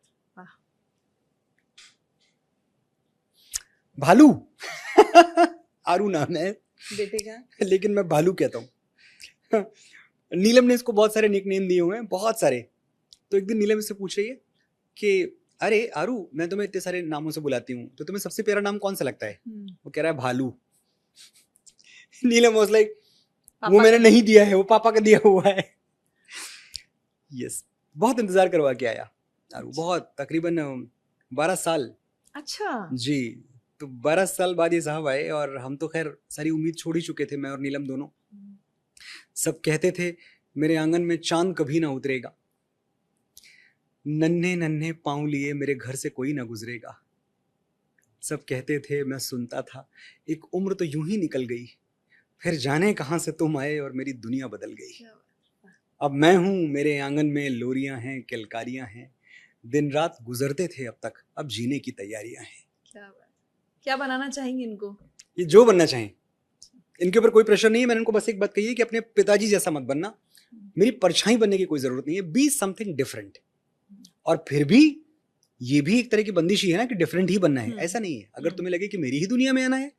भालू आरू नाम है बेटे का, लेकिन मैं भालू कहता हूँ। नीलम ने इसको बहुत सारे निकनेम दिए हुए हैं, बहुत सारे। तो एक दिन नीलम इससे पूछ रही है कि अरे आरू, मैं तुम्हें इतने सारे नामों से बुलाती हूँ तो तुम्हें सबसे प्यारा नाम कौन सा लगता है? वो कह रहा है भालू। नीलम वाज लाइक वो मैंने नहीं दिया है, वो पापा का दिया हुआ है। यस, बहुत इंतजार करवा के आया आरू, बहुत, तकरीबन 12 साल। अच्छा जी, तो 12 साल बाद ये साहब आए और हम तो खैर सारी उम्मीद छोड़ ही चुके थे, मैं और नीलम दोनों। सब कहते थे मेरे आंगन में चांद कभी ना उतरेगा, नन्हे नन्हे पांव लिए मेरे घर से कोई ना गुजरेगा। सब कहते थे, मैं सुनता था, एक उम्र तो यूं ही निकल गई, फिर जाने कहां से तुम आए और मेरी दुनिया बदल गई। अब मैं हूं, मेरे आंगन में लोरियां हैं, किलकारियां हैं, दिन रात गुजरते थे अब तक, अब जीने की तैयारियां हैं। क्या बनाना चाहेंगे इनको? ये जो बनना चाहें, इनके ऊपर कोई प्रेशर नहीं है। मैंने इनको बस एक बात कही है कि अपने पिताजी जैसा मत बनना, मेरी परछाई बनने की कोई जरूरत नहीं है, बी समथिंग डिफरेंट। और फिर भी ये भी एक तरह की बंदिश ही है ना कि डिफरेंट ही बनना है, ऐसा नहीं है। अगर तुम्हें लगे कि मेरी ही दुनिया में आना है,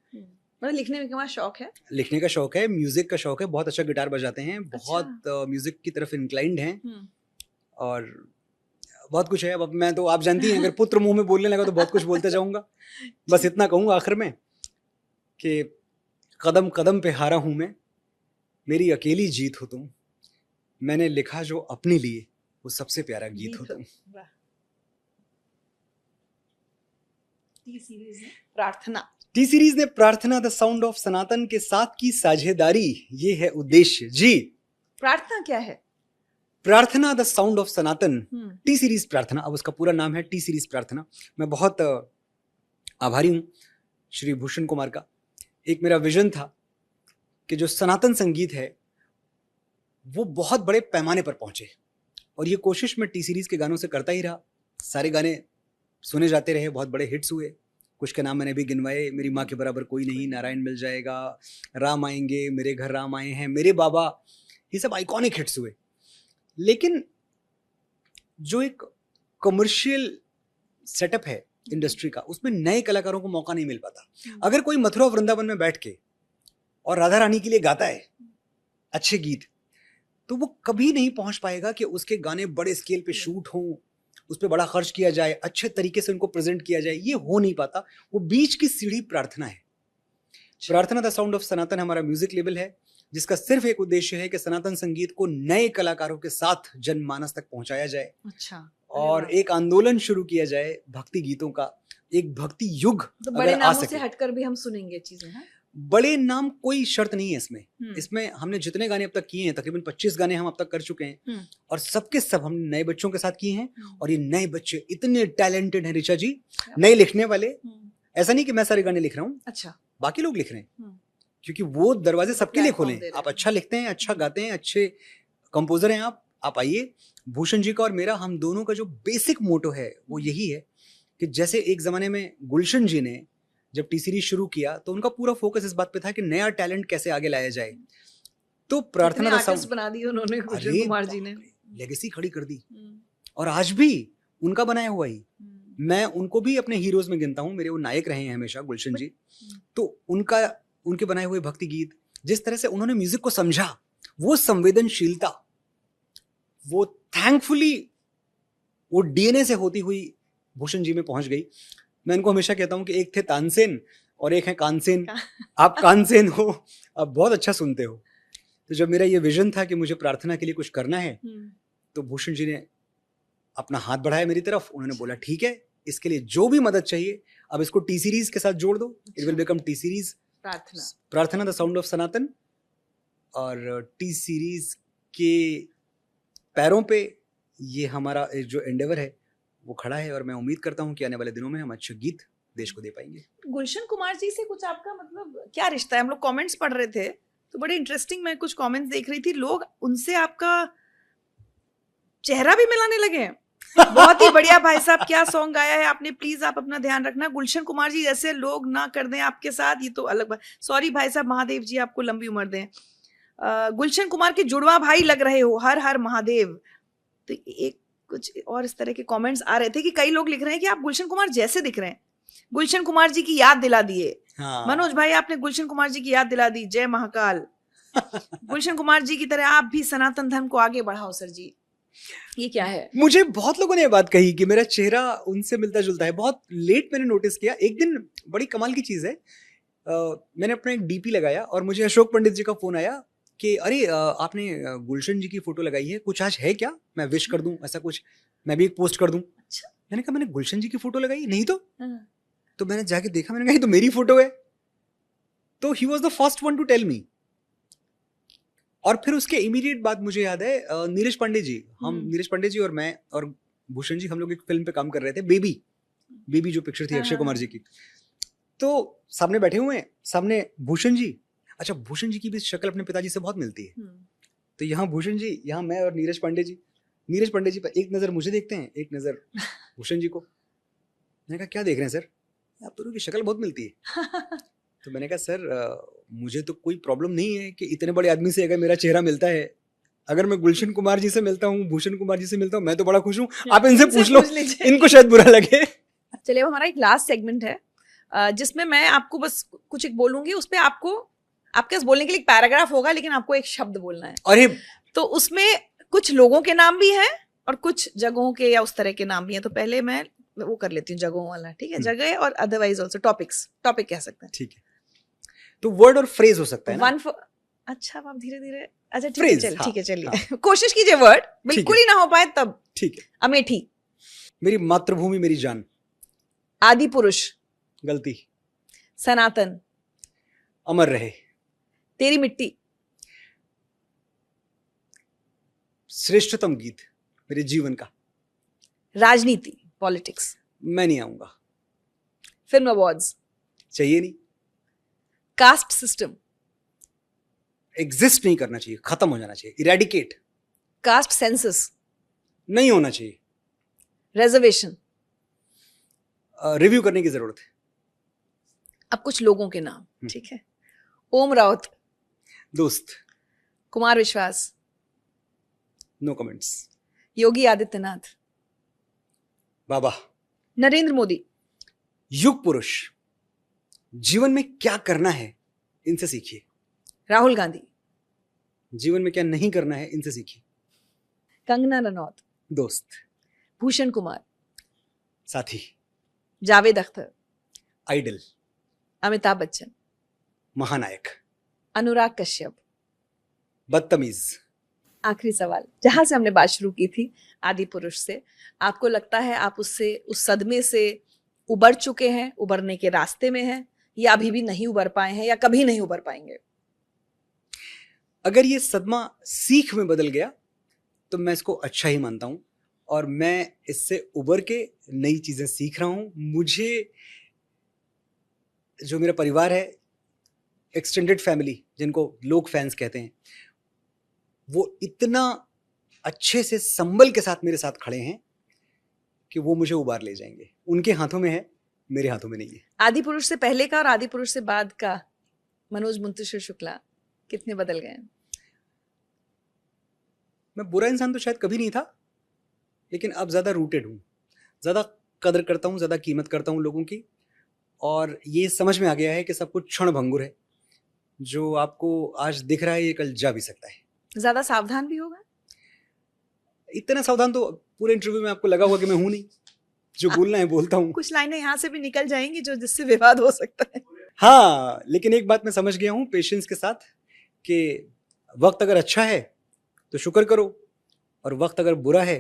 मतलब लिखने में क्या शौक है? लिखने का शौक है, म्यूजिक का शौक है, बहुत अच्छा गिटार बजाते हैं, बहुत म्यूजिक की तरफ इंक्लाइंड हैं, और बहुत कुछ है। अब मैं तो, आप जानती हैं, अगर पुत्र मुंह में बोलने लगा तो बहुत कुछ बोलते जाऊंगा। बस इतना कहूंगा आखिर में कि कदम कदम पे हारा हूं मैं, मेरी अकेली जीत हो तुम, मैंने लिखा जो अपने लिए वो सबसे प्यारा गीत हो तुम। प्रार्थना, टी सीरीज ने प्रार्थना द साउंड ऑफ सनातन के साथ की साझेदारी, ये है उद्देश्य। जी, प्रार्थना क्या है? प्रार्थना the sound of Sanatan, T series प्रार्थना, अब उसका पूरा नाम है टी सीरीज प्रार्थना। मैं बहुत आभारी हूं श्री भूषण कुमार का। एक मेरा विजन था कि जो सनातन संगीत है वो बहुत बड़े पैमाने पर पहुंचे, और ये कोशिश मैं टी सीरीज के गानों से करता ही रहा। सारे गाने सुने जाते रहे, बहुत बड़े हिट्स हुए, कुछ के नाम मैंने भी गिनवाए, मेरी माँ के बराबर कोई नहीं, नारायण मिल जाएगा, राम आएंगे, मेरे घर राम आए हैं, मेरे बाबा, ये सब आइकॉनिक हिट्स हुए। लेकिन जो एक कमर्शियल सेटअप है इंडस्ट्री का, उसमें नए कलाकारों को मौका नहीं मिल पाता। अगर कोई मथुरा वृंदावन में बैठ के और राधा रानी के लिए गाता है अच्छे गीत, तो वो कभी नहीं पहुंच पाएगा कि उसके गाने बड़े स्केल पे शूट हों, उस पर बड़ा खर्च किया जाए, अच्छे तरीके से उनको प्रेजेंट किया जाए, ये हो नहीं पाता। वो बीच की सीढ़ी प्रार्थना है। प्रार्थना द साउंड ऑफ सनातन हमारा म्यूजिक लेबल है, जिसका सिर्फ एक उद्देश्य है कि सनातन संगीत को नए कलाकारों के साथ जनमानस तक पहुंचाया जाए। अच्छा, और एक आंदोलन शुरू किया जाए भक्ति गीतों का, एक भक्ति युग। तो बड़े नामों से हटकर भी हम सुनेंगे चीजें, हैं? बड़े नाम कोई शर्त नहीं है इसमें। इसमें हमने जितने गाने अब तक किए हैं, तकरीबन 25 गाने हम अब तक कर चुके हैं, और सबके सब हमने नए बच्चों के साथ किए हैं। और ये नए बच्चे इतने टैलेंटेड हैं ऋचा जी, नए लिखने वाले। ऐसा नहीं कि मैं सारे गाने लिख रहा हूँ, अच्छा, बाकी लोग लिख रहे हैं, क्योंकि वो दरवाजे सबके लिए खोले। आप अच्छा लिखते हैं, अच्छा गाते हैं, अच्छे कंपोजर हैं आप आइए। भूषण जी का और मेरा, हम दोनों का जो बेसिक मोटो है वो यही है कि जैसे एक जमाने में गुलशन जी ने जब टी सीरीज शुरू किया तो उनका पूरा फोकस इस बात पे था कि नया टैलेंट कैसे आगे लाया जाए। तो प्रार्थना का साउंड बना दी उन्होंने, गुलशन कुमार जी ने लेगेसी खड़ी कर दी, और आज भी उनका बनाया हुआ ही मैं उनको भी अपने हीरोज में गिनता हूँ। मेरे वो नायक रहे हैं हमेशा, गुलशन जी। तो उनके बनाए हुए भक्ति गीत, जिस तरह से उन्होंने म्यूजिक को समझा, वो संवेदनशीलता वो थैंकफुली वो डीएनए से होती हुई भूषण जी में पहुंच गई। मैं इनको हमेशा कहता हूं कि एक थे तानसेन और एक है कानसेन। आप कानसेन हो, आप बहुत अच्छा सुनते हो। तो जब मेरा ये विजन था कि मुझे प्रार्थना के लिए कुछ करना है, तो भूषण जी ने अपना हाथ बढ़ाया मेरी तरफ। उन्होंने बोला ठीक है, इसके लिए जो भी मदद चाहिए अब इसको टी सीरीज के साथ जोड़ दो, it will become T series प्रार्थना द साउंड ऑफ सनातन। और टी सीरीज के पैरों पे ये हमारा जो एंडेवर है वो खड़ा है, और मैं उम्मीद करता हूँ कि आने वाले दिनों में हम अच्छे गीत देश को दे पाएंगे। गुलशन कुमार जी से कुछ आपका मतलब क्या रिश्ता है? हम लोग कमेंट्स पढ़ रहे थे तो बड़े इंटरेस्टिंग, मैं कुछ कमेंट्स देख रही थी, लोग उनसे आपका चेहरा भी मिलाने लगे। बहुत ही बढ़िया भाई साहब, क्या सॉन्ग गाया है आपने, प्लीज आप अपना ध्यान रखना। गुलशन कुमार जी जैसे लोग ना कर दें आपके साथ, ये तो अलग बात। सॉरी भाई साहब, महादेव जी आपको लंबी उम्र दें। गुलशन कुमार के जुड़वा भाई लग रहे हो, हर हर महादेव। तो एक कुछ और इस तरह के कमेंट्स आ रहे थे कि कई लोग लिख रहे हैं कि आप गुलशन कुमार जैसे दिख रहे हैं, गुलशन कुमार जी की याद दिला दिए। हाँ। मनोज भाई आपने गुलशन कुमार जी की याद दिला दी, जय महाकाल। गुलशन कुमार जी की तरह आप भी सनातन धर्म को आगे बढ़ाओ सर जी। ये क्या है? मुझे बहुत लोगों ने ये बात कही कि मेरा चेहरा उनसे मिलता जुलता है। बहुत लेट मैंने नोटिस किया। एक दिन बड़ी कमाल की चीज है, मैंने अपना एक डीपी लगाया और मुझे अशोक पंडित जी का फोन आया कि अरे आपने गुलशन जी की फोटो लगाई है, कुछ आज है क्या, मैं विश कर दूं, ऐसा कुछ मैं भी एक पोस्ट कर दूं। अच्छा। मैंने कहा मैंने गुलशन जी की फोटो लगाई नहीं तो मैंने जाके देखा, मैंने कहा ये तो मेरी फोटो है। तो he was the first one to tell me. और फिर उसके इमीडिएट बाद मुझे याद है नीरज पांडे जी, हम नीरज पांडे जी और मैं और भूषण जी, हम लोग एक फिल्म पे काम कर रहे थे, बेबी जो पिक्चर थी अक्षय कुमार जी की। तो सामने बैठे हुए हैं, सामने भूषण जी। अच्छा, भूषण जी की भी शक्ल अपने पिताजी से बहुत मिलती है। तो यहाँ भूषण जी, यहाँ मैं और नीरज पांडे जी। नीरज पांडे जी पर एक नजर मुझे देखते हैं, एक नजर भूषण जी को। मैंने कहा क्या देख रहे हैं सर, आप दोनों की शक्ल बहुत मिलती है। तो मैंने कहा सर मुझे तो कोई प्रॉब्लम नहीं है कि इतने बड़े आदमी से अगर मेरा चेहरा मिलता है। अगर मैं गुलशन कुमार जी से मिलता हूँ, भूषण कुमार जी से मिलता हूँ, मैं तो बड़ा खुश हूँ। आप इनसे पूछ लो, इनको शायद बुरा लगे। चलिए, अब हमारा एक लास्ट सेगमेंट है जिसमें मैं आपको बस कुछ एक बोलूंगी, उस पर आपको आपके पास बोलने के लिए एक पैराग्राफ होगा, लेकिन आपको एक शब्द बोलना है। अरे तो उसमें कुछ लोगों के नाम भी हैं और कुछ जगहों के या उस तरह के नाम भी हैं। तो पहले मैं वो कर लेती हूँ जगहों वाला, ठीक है? जगह और अदरवाइज ऑल्सो टॉपिक कह सकते हैं। ठीक है, तो वर्ड और फ्रेज हो सकता है ना? अच्छा, अब आप धीरे धीरे, अच्छा ठीक फ्रेज, है, चलिए हाँ, ठीक है, चलिए हाँ। कोशिश कीजिए, वर्ड बिल्कुल ही ना हो पाए तब। ठीक है। अमेठी, मेरी मातृभूमि मेरी जान। आदि पुरुष, गलती। सनातन, अमर रहे। तेरी मिट्टी, श्रेष्ठतम गीत मेरे जीवन का। राजनीति, पॉलिटिक्स, मैं नहीं आऊंगा। फिल्म अवार्ड्स, चाहिए नहीं। कास्ट सिस्टम, एग्जिस्ट नहीं करना चाहिए, खत्म हो जाना चाहिए, इरेडिकेट। कास्ट सेंसस, नहीं होना चाहिए। रिजर्वेशन। रिव्यू करने की जरूरत है। अब कुछ लोगों के नाम, ठीक है? ओम राउत, दोस्त। कुमार विश्वास, नो कमेंट्स। योगी आदित्यनाथ, बाबा। नरेंद्र मोदी, युग पुरुष। जीवन में क्या करना है इनसे सीखिए। राहुल गांधी, जीवन में क्या नहीं करना है इनसे सीखिए। कंगना रनौत, दोस्त। भूषण कुमार, साथी। जावेद अख्तर, आइडल। अमिताभ बच्चन, महानायक। अनुराग कश्यप, बदतमीज। आखिरी सवाल, जहां से हमने बात शुरू की थी, आदि पुरुष से, आपको लगता है आप उससे, उस सदमे से उबर चुके हैं, उबरने के रास्ते में हैं, या अभी भी नहीं उबर पाए हैं, या कभी नहीं उबर पाएंगे? अगर ये सदमा सीख में बदल गया तो मैं इसको अच्छा ही मानता हूं, और मैं इससे उबर के नई चीजें सीख रहा हूं। मुझे जो मेरा परिवार है, एक्सटेंडेड फैमिली जिनको लोग फैंस कहते हैं, वो इतना अच्छे से संबल के साथ मेरे साथ खड़े हैं कि वो मुझे उबार ले जाएंगे। उनके हाथों में है, मेरे हाथों में नहीं है। आदि पुरुष से पहले का और आदि पुरुष से बाद का मनोज मुंतशिर शुक्ला कितने बदल गए? मैं बुरा इंसान तो शायद कभी नहीं था, लेकिन अब ज़्यादा रूटेड हूँ, ज़्यादा कदर करता हूँ, ज़्यादा कीमत करता हूँ लोगों की। और ये समझ में आ गया है कि सब कुछ क्षण भंगुर है। जो आपको आज दिख रहा है ये कल जा भी सकता है। ज्यादा सावधान भी होगा? इतना सावधान तो पूरे इंटरव्यू में आपको लगा होगा कि मैं हूं नहीं, जो बोलना है बोलता हूँ। कुछ लाइनें यहाँ से भी निकल जाएंगी जो जिससे विवाद हो सकता है। हाँ, लेकिन एक बात मैं समझ गया हूँ पेशेंस के साथ कि वक्त अगर अच्छा है तो शुक्र करो, और वक्त अगर बुरा है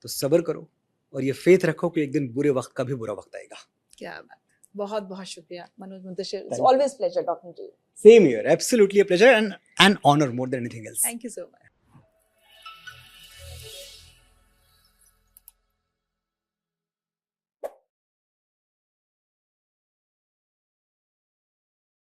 तो सब्र करो, और ये फेथ रखो कि एक दिन बुरे वक्त का भी बुरा वक्त आएगा। क्या बात, बहुत बहुत शुक्रिया Manoj Muntashir, it's Thank you. Always pleasure talking to you. Same here, absolutely a pleasure and an honor more than anything else. Thank you so much.